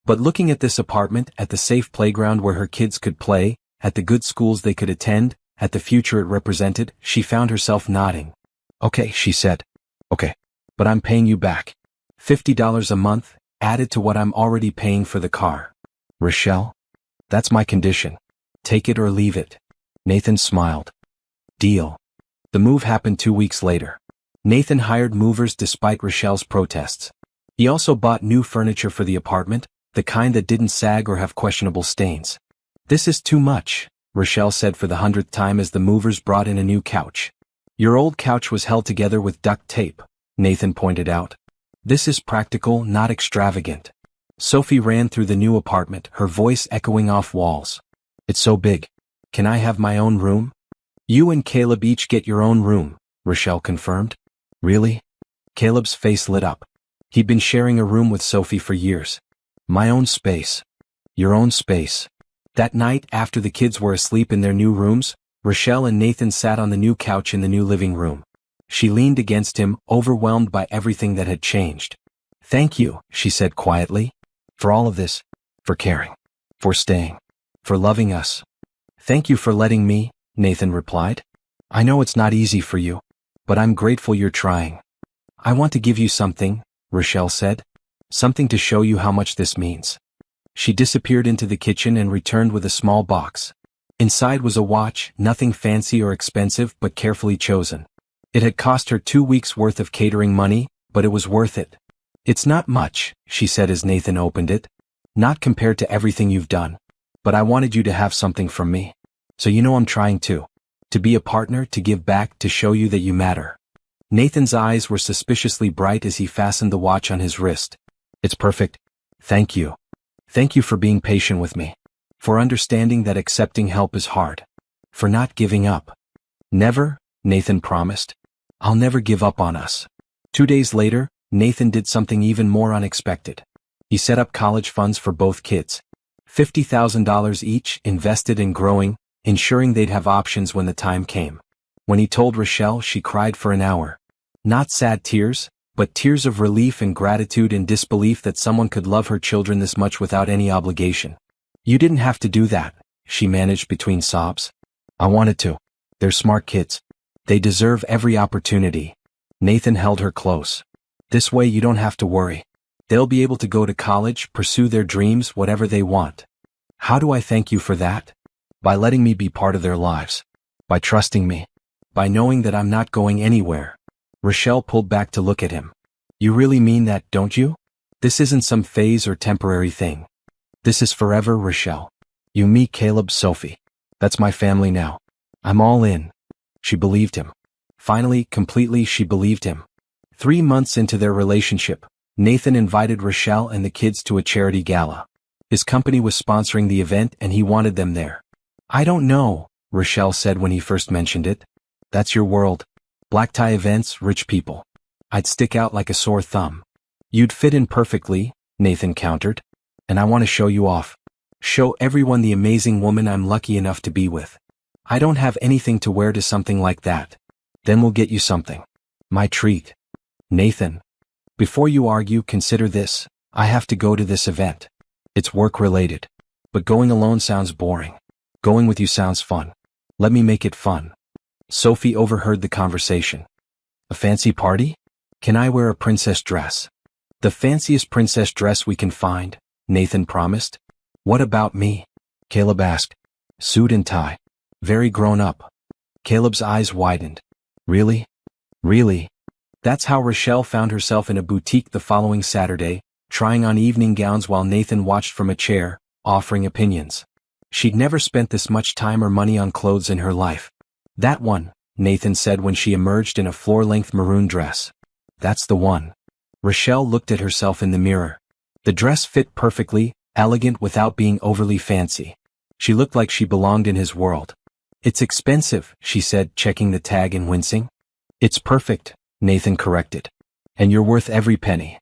But looking at this apartment, at the safe playground where her kids could play, at the good schools they could attend, at the future it represented, she found herself nodding. Okay, she said. Okay. But I'm paying you back. $50 a month, added to what I'm already paying for the car. Rochelle? That's my condition. Take it or leave it. Nathan smiled. Deal. The move happened 2 weeks later. Nathan hired movers despite Rochelle's protests. He also bought new furniture for the apartment, the kind that didn't sag or have questionable stains. This is too much, Rochelle said for the 100th time as the movers brought in a new couch. Your old couch was held together with duct tape, Nathan pointed out. This is practical, not extravagant. Sophie ran through the new apartment, her voice echoing off walls. It's so big. Can I have my own room? You and Caleb each get your own room, Rochelle confirmed. Really? Caleb's face lit up. He'd been sharing a room with Sophie for years. My own space. Your own space. That night, after the kids were asleep in their new rooms, Rochelle and Nathan sat on the new couch in the new living room. She leaned against him, overwhelmed by everything that had changed. Thank you, she said quietly. For all of this. For caring. For staying. For loving us. Thank you for letting me, Nathan replied. I know it's not easy for you. But I'm grateful you're trying. I want to give you something, Rochelle said. Something to show you how much this means. She disappeared into the kitchen and returned with a small box. Inside was a watch, nothing fancy or expensive but carefully chosen. It had cost her 2 weeks' worth of catering money, but it was worth it. It's not much, she said as Nathan opened it. Not compared to everything you've done. But I wanted you to have something from me. So you know I'm trying to. To be a partner, to give back, to show you that you matter. Nathan's eyes were suspiciously bright as he fastened the watch on his wrist. It's perfect. Thank you. Thank you for being patient with me. For understanding that accepting help is hard. For not giving up. Never, Nathan promised. I'll never give up on us. 2 days later, Nathan did something even more unexpected. He set up college funds for both kids. $50,000 each, invested and growing, ensuring they'd have options when the time came. When he told Rochelle, she cried for an hour. Not sad tears, but tears of relief and gratitude and disbelief that someone could love her children this much without any obligation. You didn't have to do that, she managed between sobs. I wanted to. They're smart kids. They deserve every opportunity. Nathan held her close. This way you don't have to worry. They'll be able to go to college, pursue their dreams, whatever they want. How do I thank you for that? By letting me be part of their lives. By trusting me. By knowing that I'm not going anywhere. Rochelle pulled back to look at him. You really mean that, don't you? This isn't some phase or temporary thing. This is forever, Rochelle. You, me, Caleb, Sophie. That's my family now. I'm all in. She believed him. Finally, completely, she believed him. 3 months into their relationship, Nathan invited Rochelle and the kids to a charity gala. His company was sponsoring the event and he wanted them there. I don't know, Rochelle said when he first mentioned it. That's your world. Black tie events, rich people. I'd stick out like a sore thumb. You'd fit in perfectly, Nathan countered. And I want to show you off. Show everyone the amazing woman I'm lucky enough to be with. I don't have anything to wear to something like that. Then we'll get you something. My treat. Nathan. Before you argue, consider this. I have to go to this event. It's work-related. But going alone sounds boring. Going with you sounds fun. Let me make it fun. Sophie overheard the conversation. A fancy party? Can I wear a princess dress? The fanciest princess dress we can find, Nathan promised. What about me? Caleb asked. Suit and tie. Very grown up. Caleb's eyes widened. Really? Really? That's how Rochelle found herself in a boutique the following Saturday, trying on evening gowns while Nathan watched from a chair, offering opinions. She'd never spent this much time or money on clothes in her life. That one, Nathan said when she emerged in a floor-length maroon dress. That's the one. Rochelle looked at herself in the mirror. The dress fit perfectly, elegant without being overly fancy. She looked like she belonged in his world. It's expensive, she said, checking the tag and wincing. It's perfect, Nathan corrected. And you're worth every penny.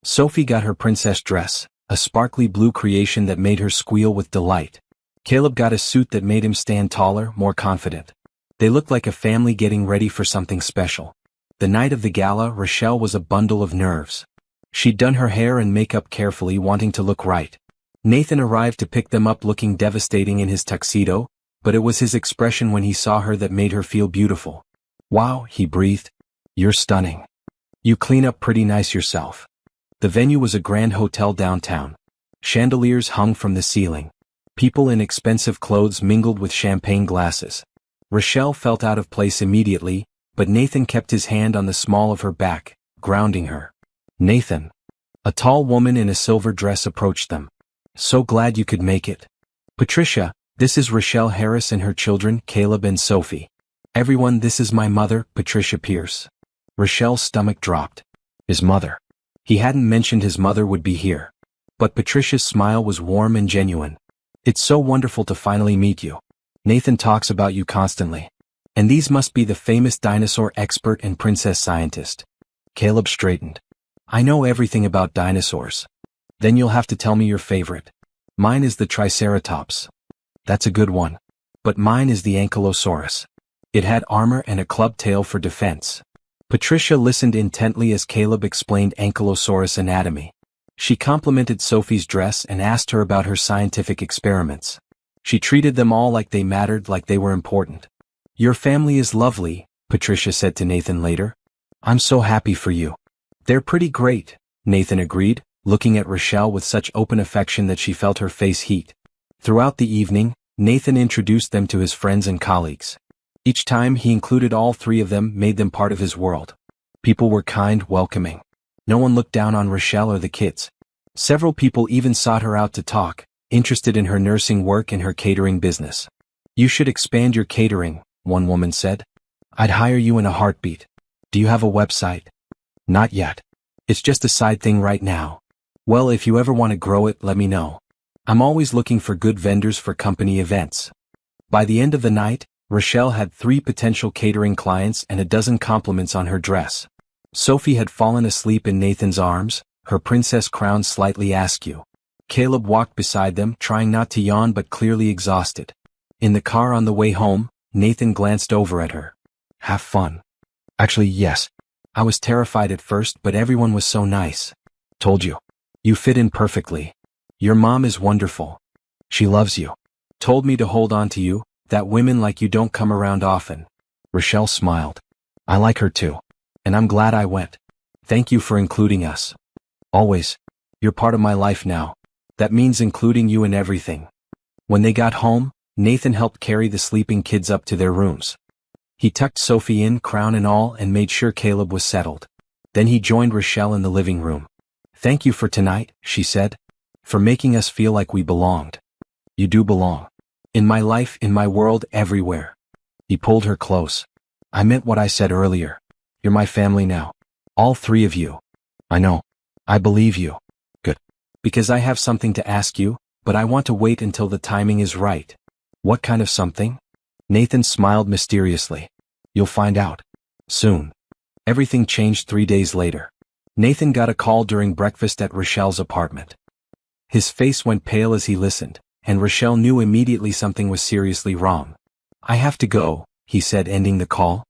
Sophie got her princess dress, a sparkly blue creation that made her squeal with delight. Caleb got a suit that made him stand taller, more confident. They looked like a family getting ready for something special. The night of the gala, Rochelle was a bundle of nerves. She'd done her hair and makeup carefully, wanting to look right. Nathan arrived to pick them up looking devastating in his tuxedo, but it was his expression when he saw her that made her feel beautiful. Wow, he breathed. You're stunning. You clean up pretty nice yourself. The venue was a grand hotel downtown. Chandeliers hung from the ceiling. People in expensive clothes mingled with champagne glasses. Rochelle felt out of place immediately, but Nathan kept his hand on the small of her back, grounding her. Nathan. A tall woman in a silver dress approached them. So glad you could make it. Patricia, this is Rochelle Harris and her children, Caleb and Sophie. Everyone, this is my mother, Patricia Pierce. Rochelle's stomach dropped. His mother. He hadn't mentioned his mother would be here. But Patricia's smile was warm and genuine. It's so wonderful to finally meet you. Nathan talks about you constantly. And these must be the famous dinosaur expert and princess scientist. Caleb straightened. I know everything about dinosaurs. Then you'll have to tell me your favorite. Mine is the Triceratops. That's a good one. But mine is the Ankylosaurus. It had armor and a club tail for defense. Patricia listened intently as Caleb explained Ankylosaurus anatomy. She complimented Sophie's dress and asked her about her scientific experiments. She treated them all like they mattered, like they were important. Your family is lovely, Patricia said to Nathan later. I'm so happy for you. They're pretty great, Nathan agreed, looking at Rochelle with such open affection that she felt her face heat. Throughout the evening, Nathan introduced them to his friends and colleagues. Each time he included all three of them, made them part of his world. People were kind, welcoming. No one looked down on Rochelle or the kids. Several people even sought her out to talk, interested in her nursing work and her catering business. You should expand your catering, one woman said. I'd hire you in a heartbeat. Do you have a website? Not yet. It's just a side thing right now. Well, if you ever want to grow it, let me know. I'm always looking for good vendors for company events. By the end of the night, Rochelle had 3 potential catering clients and a dozen compliments on her dress. Sophie had fallen asleep in Nathan's arms, her princess crown slightly askew. Caleb walked beside them, trying not to yawn but clearly exhausted. In the car on the way home, Nathan glanced over at her. Have fun. Actually, yes. I was terrified at first, but everyone was so nice. Told you. You fit in perfectly. Your mom is wonderful. She loves you. Told me to hold on to you, that women like you don't come around often. Rochelle smiled. I like her too. And I'm glad I went. Thank you for including us. Always. You're part of my life now. That means including you in everything. When they got home, Nathan helped carry the sleeping kids up to their rooms. He tucked Sophie in, crown and all, and made sure Caleb was settled. Then he joined Rochelle in the living room. Thank you for tonight, she said. For making us feel like we belonged. You do belong. In my life, in my world, everywhere. He pulled her close. I meant what I said earlier. You're my family now. All 3 of you. I know. I believe you. Good. Because I have something to ask you, but I want to wait until the timing is right. What kind of something? Nathan smiled mysteriously. You'll find out. Soon. Everything changed 3 days later. Nathan got a call during breakfast at Rochelle's apartment. His face went pale as he listened, and Rochelle knew immediately something was seriously wrong. "I have to go," he said, ending the call.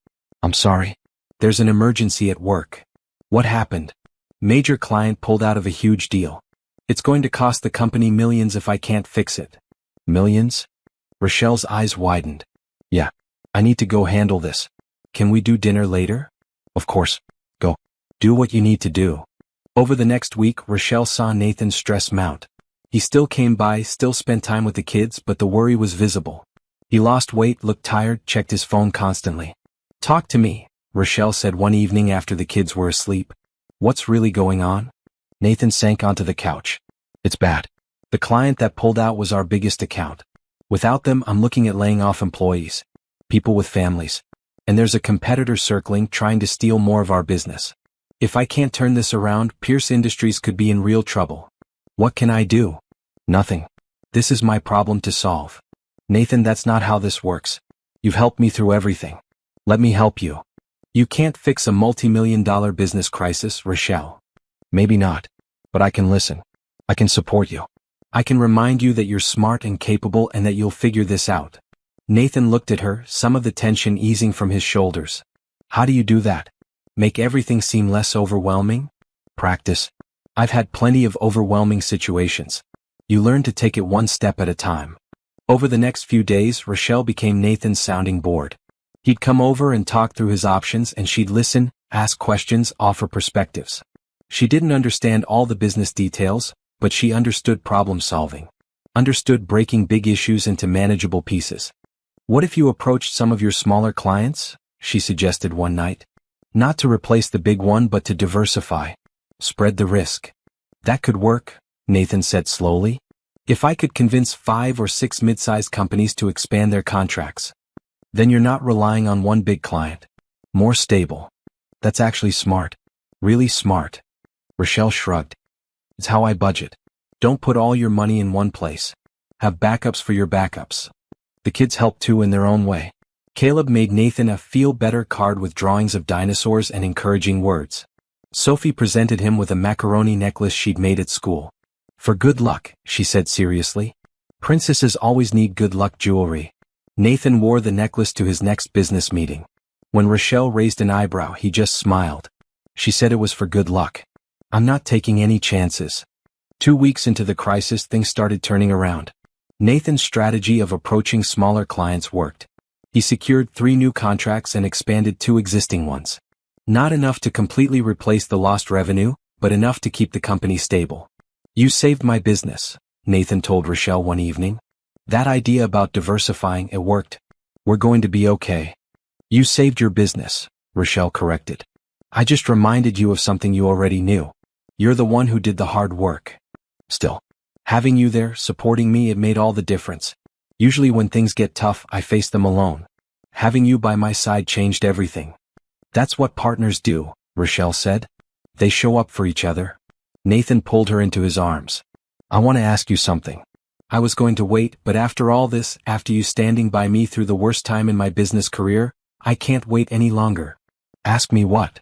"I'm sorry. There's an emergency at work." "What happened?" "Major client pulled out of a huge deal. It's going to cost the company millions if I can't fix it." "Millions?" Rochelle's eyes widened. "Yeah. I need to go handle this. Can we do dinner later?" "Of course. Go. Do what you need to do." Over the next week, Rochelle saw Nathan's stress mount. He still came by, still spent time with the kids, but the worry was visible. He lost weight, looked tired, checked his phone constantly. "Talk to me," Rochelle said one evening after the kids were asleep. "What's really going on?" Nathan sank onto the couch. "It's bad. The client that pulled out was our biggest account. Without them, I'm looking at laying off employees. People with families. And there's a competitor circling trying to steal more of our business. If I can't turn this around, Pierce Industries could be in real trouble. What can I do?" "Nothing. This is my problem to solve." "Nathan, that's not how this works. You've helped me through everything. Let me help you." "You can't fix a multi-million-dollar business crisis, Rochelle." "Maybe not. But I can listen. I can support you. I can remind you that you're smart and capable and that you'll figure this out." Nathan looked at her, some of the tension easing from his shoulders. "How do you do that? Make everything seem less overwhelming?" "Practice. I've had plenty of overwhelming situations. You learn to take it one step at a time." Over the next few days, Rochelle became Nathan's sounding board. He'd come over and talk through his options, and she'd listen, ask questions, offer perspectives. She didn't understand all the business details, but she understood problem solving. Understood breaking big issues into manageable pieces. "What if you approached some of your smaller clients?" she suggested one night. "Not to replace the big one, but to diversify. Spread the risk." "That could work," Nathan said slowly. "If I could convince 5 or 6 mid-sized companies to expand their contracts. Then you're not relying on one big client. More stable." "That's actually smart. Really smart." Rochelle shrugged. "It's how I budget. Don't put all your money in one place. Have backups for your backups." The kids helped too in their own way. Caleb made Nathan a feel-better card with drawings of dinosaurs and encouraging words. Sophie presented him with a macaroni necklace she'd made at school. "For good luck," she said seriously. "Princesses always need good luck jewelry." Nathan wore the necklace to his next business meeting. When Rochelle raised an eyebrow, he just smiled. She said it was for good luck. "I'm not taking any chances." 2 weeks into the crisis, things started turning around. Nathan's strategy of approaching smaller clients worked. He secured 3 new contracts and expanded 2 existing ones. Not enough to completely replace the lost revenue, but enough to keep the company stable. "You saved my business," Nathan told Rochelle one evening. "That idea about diversifying, it worked. We're going to be okay." "You saved your business," Rochelle corrected. "I just reminded you of something you already knew. You're the one who did the hard work." "Still, having you there, supporting me, it made all the difference. Usually when things get tough, I face them alone. Having you by my side changed everything." "That's what partners do," Rochelle said. "They show up for each other." Nathan pulled her into his arms. "I want to ask you something. I was going to wait, but after all this, after you standing by me through the worst time in my business career, I can't wait any longer." "Ask me what?"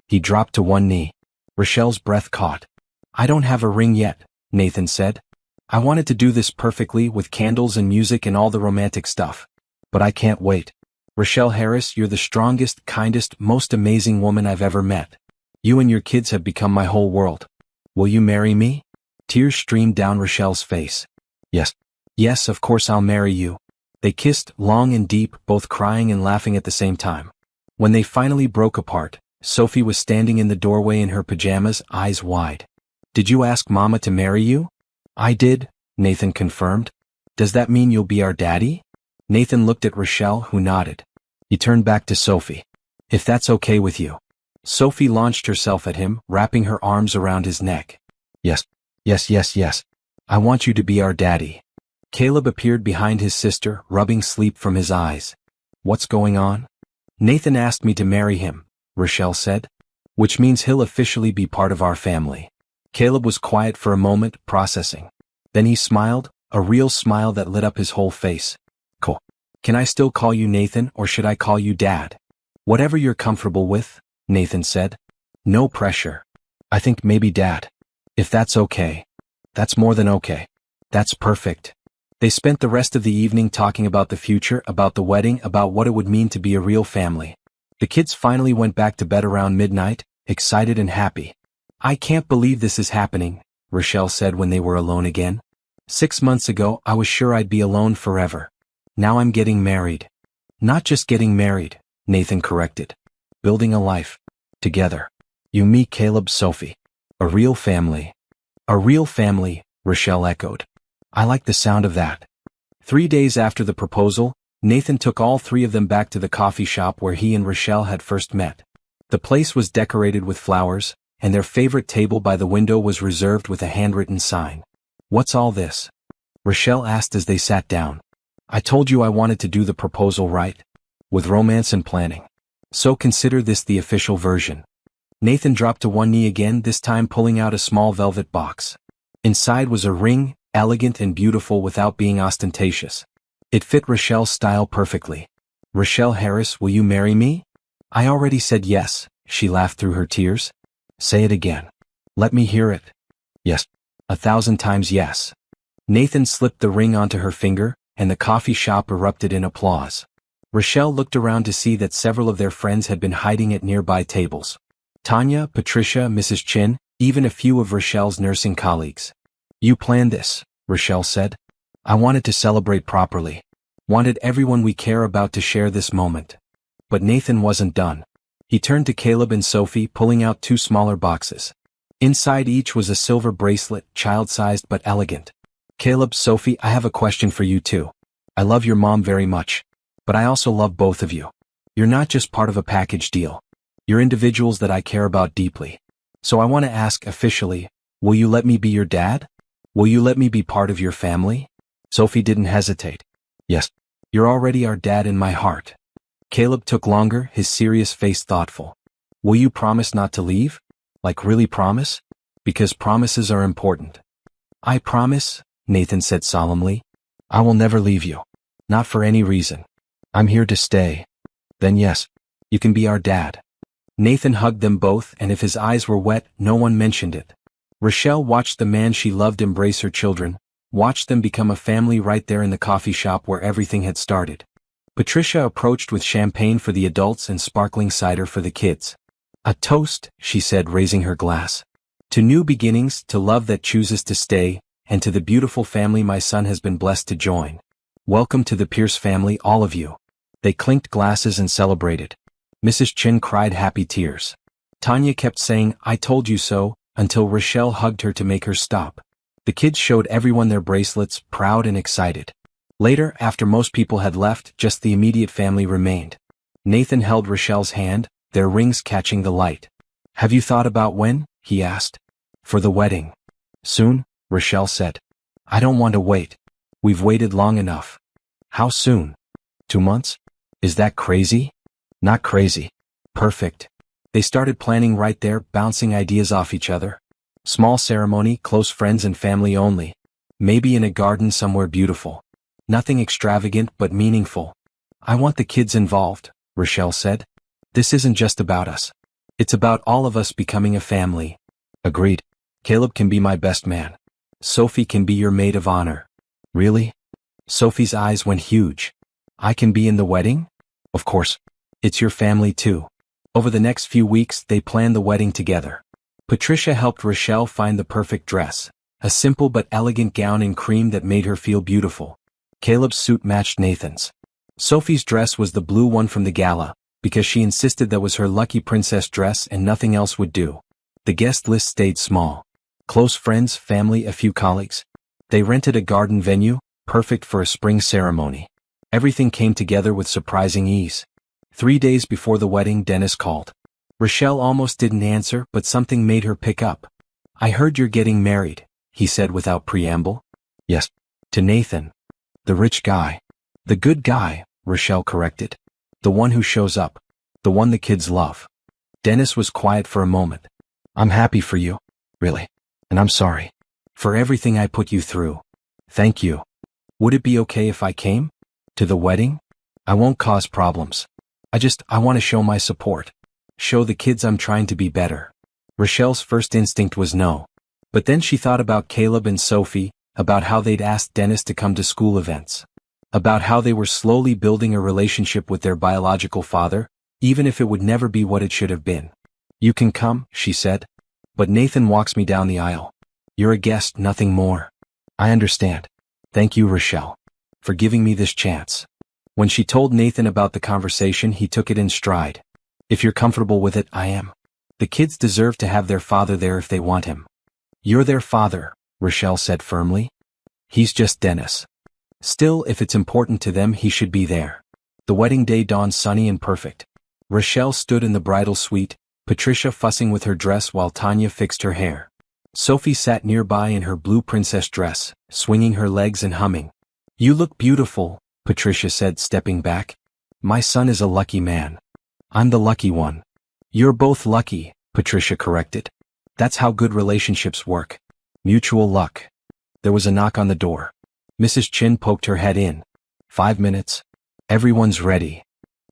He dropped to one knee. Rochelle's breath caught. "I don't have a ring yet," Nathan said. "I wanted to do this perfectly with candles and music and all the romantic stuff. But I can't wait. Rochelle Harris, you're the strongest, kindest, most amazing woman I've ever met. You and your kids have become my whole world. Will you marry me?" Tears streamed down Rochelle's face. "Yes. Yes, of course I'll marry you." They kissed, long and deep, both crying and laughing at the same time. When they finally broke apart, Sophie was standing in the doorway in her pajamas, eyes wide. "Did you ask Mama to marry you?" "I did," Nathan confirmed. "Does that mean you'll be our daddy?" Nathan looked at Rochelle, who nodded. He turned back to Sophie. "If that's okay with you." Sophie launched herself at him, wrapping her arms around his neck. "Yes, yes, yes, yes. I want you to be our daddy." Caleb appeared behind his sister, rubbing sleep from his eyes. "What's going on?" "Nathan asked me to marry him," Rochelle said. "Which means he'll officially be part of our family." Caleb was quiet for a moment, processing. Then he smiled, a real smile that lit up his whole face. "Cool. Can I still call you Nathan, or should I call you Dad?" Whatever you're comfortable with, Nathan said. No pressure. I think maybe Dad. If that's okay. That's more than okay. That's perfect. They spent the rest of the evening talking about the future, about the wedding, about what it would mean to be a real family. The kids finally went back to bed around midnight, excited and happy. I can't believe this is happening, Rochelle said when they were alone again. 6 months ago, I was sure I'd be alone forever. Now I'm getting married. Not just getting married, Nathan corrected. Building a life. Together. You, me, Caleb, Sophie. A real family. A real family, Rochelle echoed. I like the sound of that. 3 days after the proposal, Nathan took all three of them back to the coffee shop where he and Rochelle had first met. The place was decorated with flowers, and their favorite table by the window was reserved with a handwritten sign. What's all this? Rochelle asked as they sat down. I told you I wanted to do the proposal right. With romance and planning. So consider this the official version. Nathan dropped to one knee again, this time pulling out a small velvet box. Inside was a ring, elegant and beautiful without being ostentatious. It fit Rochelle's style perfectly. Rochelle Harris, will you marry me? I already said yes, she laughed through her tears. Say it again. Let me hear it. Yes. 1,000 times yes. Nathan slipped the ring onto her finger, and the coffee shop erupted in applause. Rochelle looked around to see that several of their friends had been hiding at nearby tables. Tanya, Patricia, Mrs. Chin, even a few of Rochelle's nursing colleagues. You planned this, Rochelle said. I wanted to celebrate properly. Wanted everyone we care about to share this moment. But Nathan wasn't done. He turned to Caleb and Sophie, pulling out 2 smaller boxes. Inside each was a silver bracelet, child-sized but elegant. Caleb, Sophie, I have a question for you too. I love your mom very much. But I also love both of you. You're not just part of a package deal. You're individuals that I care about deeply. So I want to ask officially, will you let me be your dad? Will you let me be part of your family? Sophie didn't hesitate. Yes. You're already our dad in my heart. Caleb took longer, his serious face thoughtful. Will you promise not to leave? Like really promise? Because promises are important. I promise, Nathan said solemnly. I will never leave you. Not for any reason. I'm here to stay. Then yes, you can be our dad. Nathan hugged them both, and if his eyes were wet, no one mentioned it. Rochelle watched the man she loved embrace her children, watched them become a family right there in the coffee shop where everything had started. Patricia approached with champagne for the adults and sparkling cider for the kids. A toast, she said, raising her glass. To new beginnings, to love that chooses to stay, and to the beautiful family my son has been blessed to join. Welcome to the Pierce family, all of you. They clinked glasses and celebrated. Mrs. Chin cried happy tears. Tanya kept saying, I told you so, until Rochelle hugged her to make her stop. The kids showed everyone their bracelets, proud and excited. Later, after most people had left, just the immediate family remained. Nathan held Rochelle's hand, their rings catching the light. Have you thought about when? He asked. For the wedding. Soon, Rochelle said. I don't want to wait. We've waited long enough. How soon? 2 months? Is that crazy? Not crazy. Perfect. They started planning right there, bouncing ideas off each other. Small ceremony, close friends and family only. Maybe in a garden somewhere beautiful. Nothing extravagant but meaningful. I want the kids involved, Rochelle said. This isn't just about us. It's about all of us becoming a family. Agreed. Caleb can be my best man. Sophie can be your maid of honor. Really? Sophie's eyes went huge. I can be in the wedding? Of course. It's your family too. Over the next few weeks, they planned the wedding together. Patricia helped Rochelle find the perfect dress, a simple but elegant gown in cream that made her feel beautiful. Caleb's suit matched Nathan's. Sophie's dress was the blue one from the gala, because she insisted that was her lucky princess dress and nothing else would do. The guest list stayed small. Close friends, family, a few colleagues. They rented a garden venue, perfect for a spring ceremony. Everything came together with surprising ease. 3 days before the wedding, Dennis called. Rochelle almost didn't answer, but something made her pick up. I heard you're getting married, he said without preamble. Yes. To Nathan. The rich guy. The good guy, Rochelle corrected. The one who shows up. The one the kids love. Dennis was quiet for a moment. I'm happy for you. Really. And I'm sorry. For everything I put you through. Thank you. Would it be okay if I came? To the wedding? I won't cause problems. I want to show my support. Show the kids I'm trying to be better. Rochelle's first instinct was no. But then she thought about Caleb and Sophie, about how they'd asked Dennis to come to school events. About how they were slowly building a relationship with their biological father, even if it would never be what it should have been. You can come, she said. But Nathan walks me down the aisle. You're a guest, nothing more. I understand. Thank you, Rochelle, for giving me this chance. When she told Nathan about the conversation, he took it in stride. If you're comfortable with it, I am. The kids deserve to have their father there if they want him. You're their father, Rochelle said firmly. He's just Dennis. Still, if it's important to them, he should be there. The wedding day dawned sunny and perfect. Rochelle stood in the bridal suite, Patricia fussing with her dress while Tanya fixed her hair. Sophie sat nearby in her blue princess dress, swinging her legs and humming. You look beautiful, Patricia said, stepping back. My son is a lucky man. I'm the lucky one. You're both lucky, Patricia corrected. That's how good relationships work. Mutual luck. There was a knock on the door. Mrs. Chin poked her head in. 5 minutes. Everyone's ready.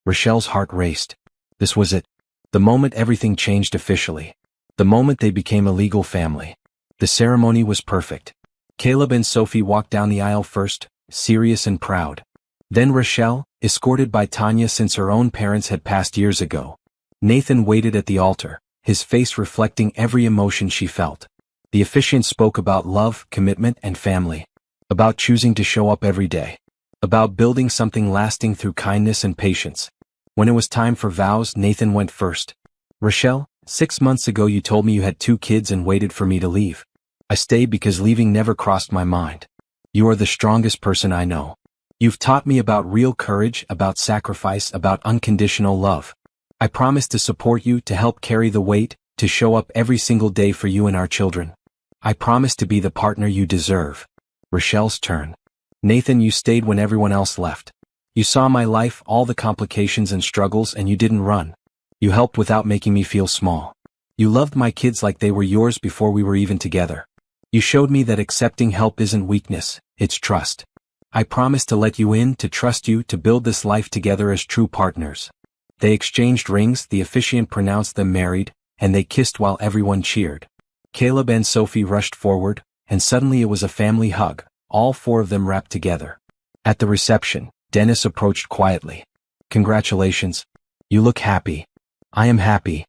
Rochelle's heart raced. This was it. The moment everything changed officially. The moment they became a legal family. The ceremony was perfect. Caleb and Sophie walked down the aisle first, serious and proud. Then Rochelle, escorted by Tanya since her own parents had passed years ago. Nathan waited at the altar, his face reflecting every emotion she felt. The officiant spoke about love, commitment, and family. About choosing to show up every day. About building something lasting through kindness and patience. When it was time for vows, Nathan went first. Rochelle, 6 months ago you told me you had 2 kids and waited for me to leave. I stayed because leaving never crossed my mind. You are the strongest person I know. You've taught me about real courage, about sacrifice, about unconditional love. I promise to support you, to help carry the weight, to show up every single day for you and our children. I promise to be the partner you deserve. Rochelle's turn. Nathan, you stayed when everyone else left. You saw my life, all the complications and struggles, and you didn't run. You helped without making me feel small. You loved my kids like they were yours before we were even together. You showed me that accepting help isn't weakness, it's trust. I promise to let you in, to trust you, to build this life together as true partners. They exchanged rings, the officiant pronounced them married, and they kissed while everyone cheered. Caleb and Sophie rushed forward, and suddenly it was a family hug, all 4 of them wrapped together. At the reception, Dennis approached quietly. Congratulations. You look happy. I am happy.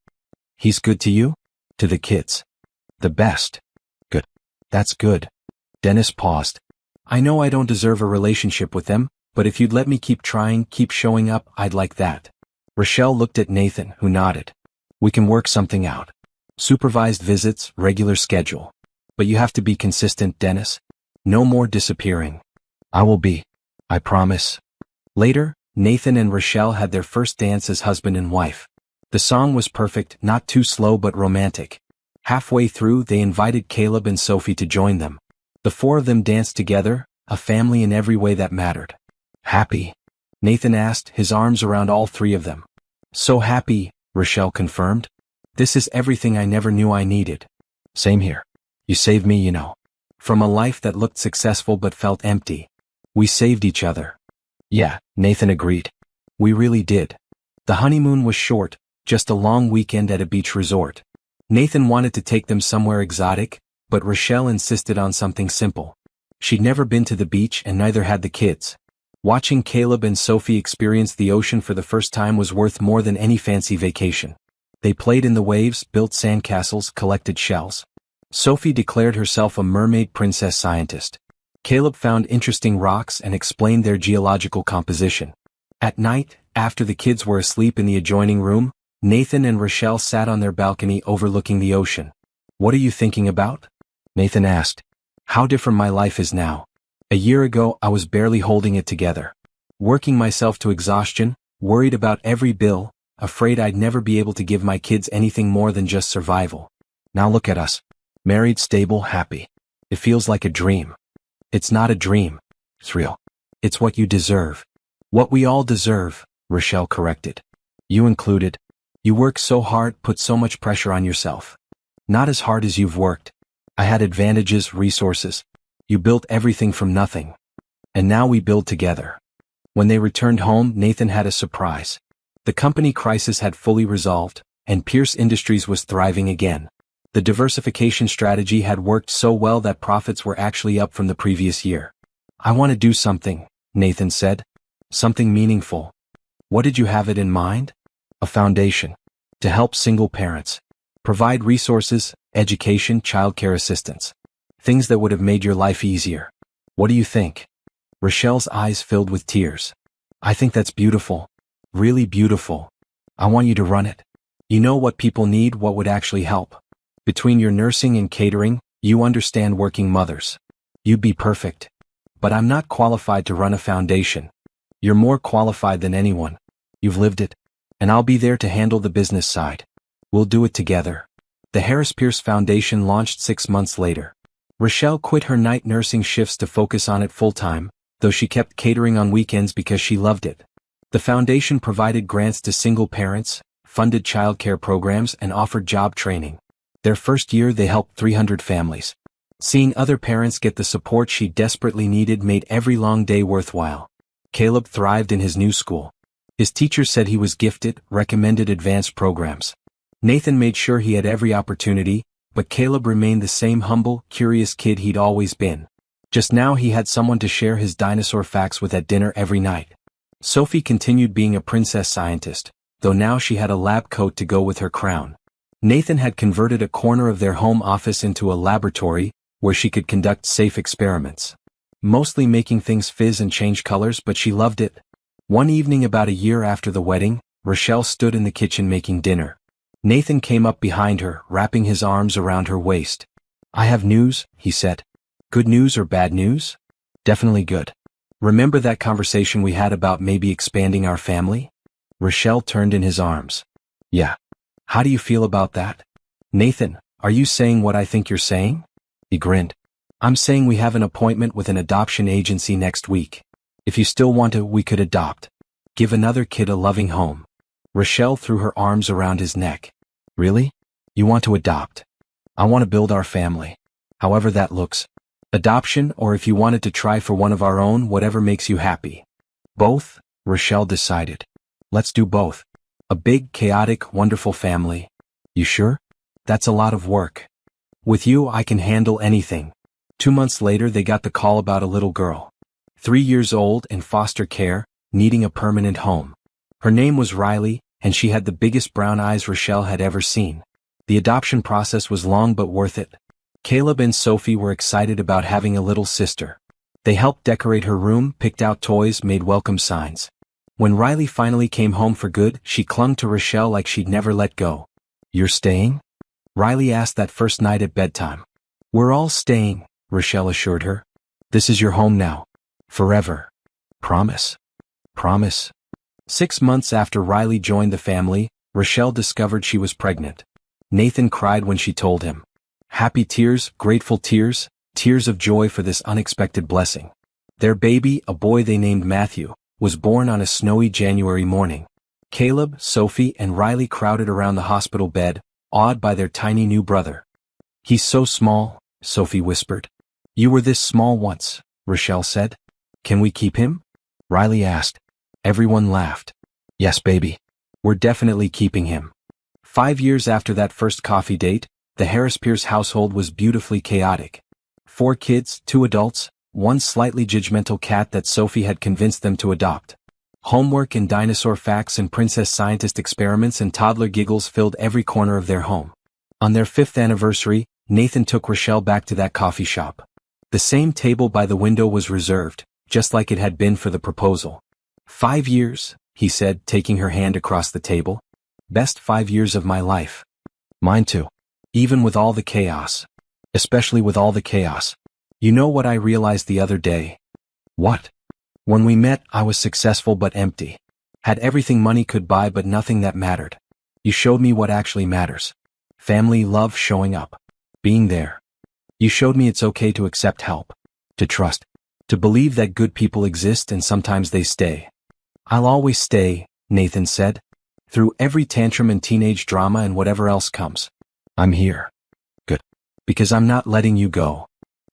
He's good to you? To the kids. The best. Good. That's good. Dennis paused. I know I don't deserve a relationship with them, but if you'd let me keep trying, keep showing up, I'd like that. Rochelle looked at Nathan, who nodded. We can work something out. Supervised visits, regular schedule. But you have to be consistent, Dennis. No more disappearing. I will be. I promise. Later, Nathan and Rochelle had their first dance as husband and wife. The song was perfect, not too slow but romantic. Halfway through, they invited Caleb and Sophie to join them. The 4 of them danced together, a family in every way that mattered. Happy? Nathan asked, his arms around all 3 of them. So happy, Rochelle confirmed. This is everything I never knew I needed. Same here. You saved me, you know. From a life that looked successful but felt empty. We saved each other. Yeah, Nathan agreed. We really did. The honeymoon was short, just a long weekend at a beach resort. Nathan wanted to take them somewhere exotic, but Rochelle insisted on something simple. She'd never been to the beach and neither had the kids. Watching Caleb and Sophie experience the ocean for the first time was worth more than any fancy vacation. They played in the waves, built sandcastles, collected shells. Sophie declared herself a mermaid princess scientist. Caleb found interesting rocks and explained their geological composition. At night, after the kids were asleep in the adjoining room, Nathan and Rochelle sat on their balcony overlooking the ocean. What are you thinking about? Nathan asked. How different my life is now. A year ago, I was barely holding it together. Working myself to exhaustion, worried about every bill, afraid I'd never be able to give my kids anything more than just survival. Now look at us. Married, stable, happy. It feels like a dream. It's not a dream. It's real. It's what you deserve. What we all deserve, Rochelle corrected. You included. You work so hard, put so much pressure on yourself. Not as hard as you've worked. I had advantages, resources. You built everything from nothing. And now we build together. When they returned home, Nathan had a surprise. The company crisis had fully resolved, and Pierce Industries was thriving again. The diversification strategy had worked so well that profits were actually up from the previous year. "I want to do something," Nathan said. "Something meaningful." "What did you have it in mind?" "A foundation. To help single parents. Provide resources, education, childcare assistance. Things that would have made your life easier. What do you think?" Rochelle's eyes filled with tears. "I think that's beautiful. Really beautiful. I want you to run it. You know what people need, what would actually help. Between your nursing and catering, you understand working mothers. You'd be perfect. But I'm not qualified to run a foundation. You're more qualified than anyone. You've lived it. And I'll be there to handle the business side. We'll do it together." The Harris Pierce Foundation launched 6 months later. Rochelle quit her night nursing shifts to focus on it full-time, though she kept catering on weekends because she loved it. The foundation provided grants to single parents, funded childcare programs, and offered job training. Their first year they helped 300 families. Seeing other parents get the support she desperately needed made every long day worthwhile. Caleb thrived in his new school. His teachers said he was gifted, recommended advanced programs. Nathan made sure he had every opportunity, but Caleb remained the same humble, curious kid he'd always been. Just now he had someone to share his dinosaur facts with at dinner every night. Sophie continued being a princess scientist, though now she had a lab coat to go with her crown. Nathan had converted a corner of their home office into a laboratory, where she could conduct safe experiments. Mostly making things fizz and change colors, but she loved it. One evening about a year after the wedding, Rochelle stood in the kitchen making dinner. Nathan came up behind her, wrapping his arms around her waist. "I have news," he said. "Good news or bad news?" "Definitely good. Remember that conversation we had about maybe expanding our family?" Rochelle turned in his arms. "Yeah. How do you feel about that?" "Nathan, are you saying what I think you're saying?" He grinned. "I'm saying we have an appointment with an adoption agency next week. If you still want to, we could adopt. Give another kid a loving home." Rochelle threw her arms around his neck. "Really? You want to adopt?" "I want to build our family. However that looks. Adoption, or if you wanted to try for one of our own, whatever makes you happy." "Both?" Rochelle decided. "Let's do both. A big, chaotic, wonderful family." "You sure? That's a lot of work." "With you I can handle anything." 2 months later they got the call about a little girl. 3 years old, in foster care, needing a permanent home. Her name was Riley, and she had the biggest brown eyes Rochelle had ever seen. The adoption process was long but worth it. Caleb and Sophie were excited about having a little sister. They helped decorate her room, picked out toys, made welcome signs. When Riley finally came home for good, she clung to Rochelle like she'd never let go. "You're staying?" Riley asked that first night at bedtime. "We're all staying," Rochelle assured her. "This is your home now. Forever. Promise?" "Promise." 6 months after Riley joined the family, Rochelle discovered she was pregnant. Nathan cried when she told him. Happy tears, grateful tears, tears of joy for this unexpected blessing. Their baby, a boy they named Matthew, was born on a snowy January morning. Caleb, Sophie, and Riley crowded around the hospital bed, awed by their tiny new brother. "He's so small," Sophie whispered. "You were this small once," Rochelle said. "Can we keep him?" Riley asked. Everyone laughed. "Yes, baby. We're definitely keeping him." 5 years after that first coffee date, the Harris Pierce household was beautifully chaotic. 4 kids, 2 adults, 1 slightly judgmental cat that Sophie had convinced them to adopt. Homework and dinosaur facts and princess scientist experiments and toddler giggles filled every corner of their home. On their 5th anniversary, Nathan took Rochelle back to that coffee shop. The same table by the window was reserved, just like it had been for the proposal. 5 years, he said, taking her hand across the table. Best 5 years of my life. Mine too. Even with all the chaos. Especially with all the chaos. You know what I realized the other day? What? When we met, I was successful but empty. Had everything money could buy but nothing that mattered. You showed me what actually matters. Family, love, showing up. Being there. You showed me it's okay to accept help. To trust. To believe that good people exist and sometimes they stay. I'll always stay, Nathan said. Through every tantrum and teenage drama and whatever else comes. I'm here. Good. Because I'm not letting you go.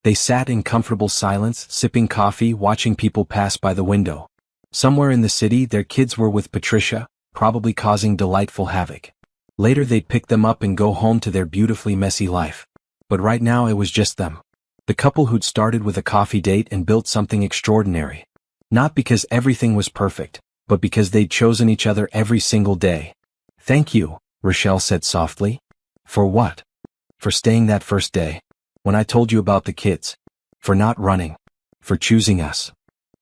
They sat in comfortable silence, sipping coffee, watching people pass by the window. Somewhere in the city, their kids were with Patricia, probably causing delightful havoc. Later they'd pick them up and go home to their beautifully messy life. But right now it was just them. The couple who'd started with a coffee date and built something extraordinary. Not because everything was perfect, but because they'd chosen each other every single day. "Thank you," Rochelle said softly. "For what?" "For staying that first day. When I told you about the kids. For not running. For choosing us."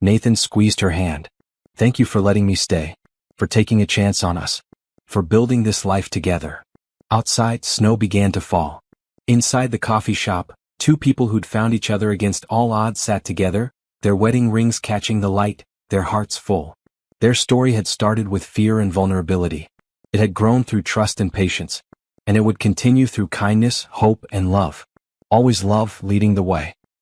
Nathan squeezed her hand. "Thank you for letting me stay. For taking a chance on us. For building this life together." Outside, snow began to fall. Inside the coffee shop, two people who'd found each other against all odds sat together, their wedding rings catching the light, their hearts full. Their story had started with fear and vulnerability. It had grown through trust and patience. And it would continue through kindness, hope, and love. Always love leading the way.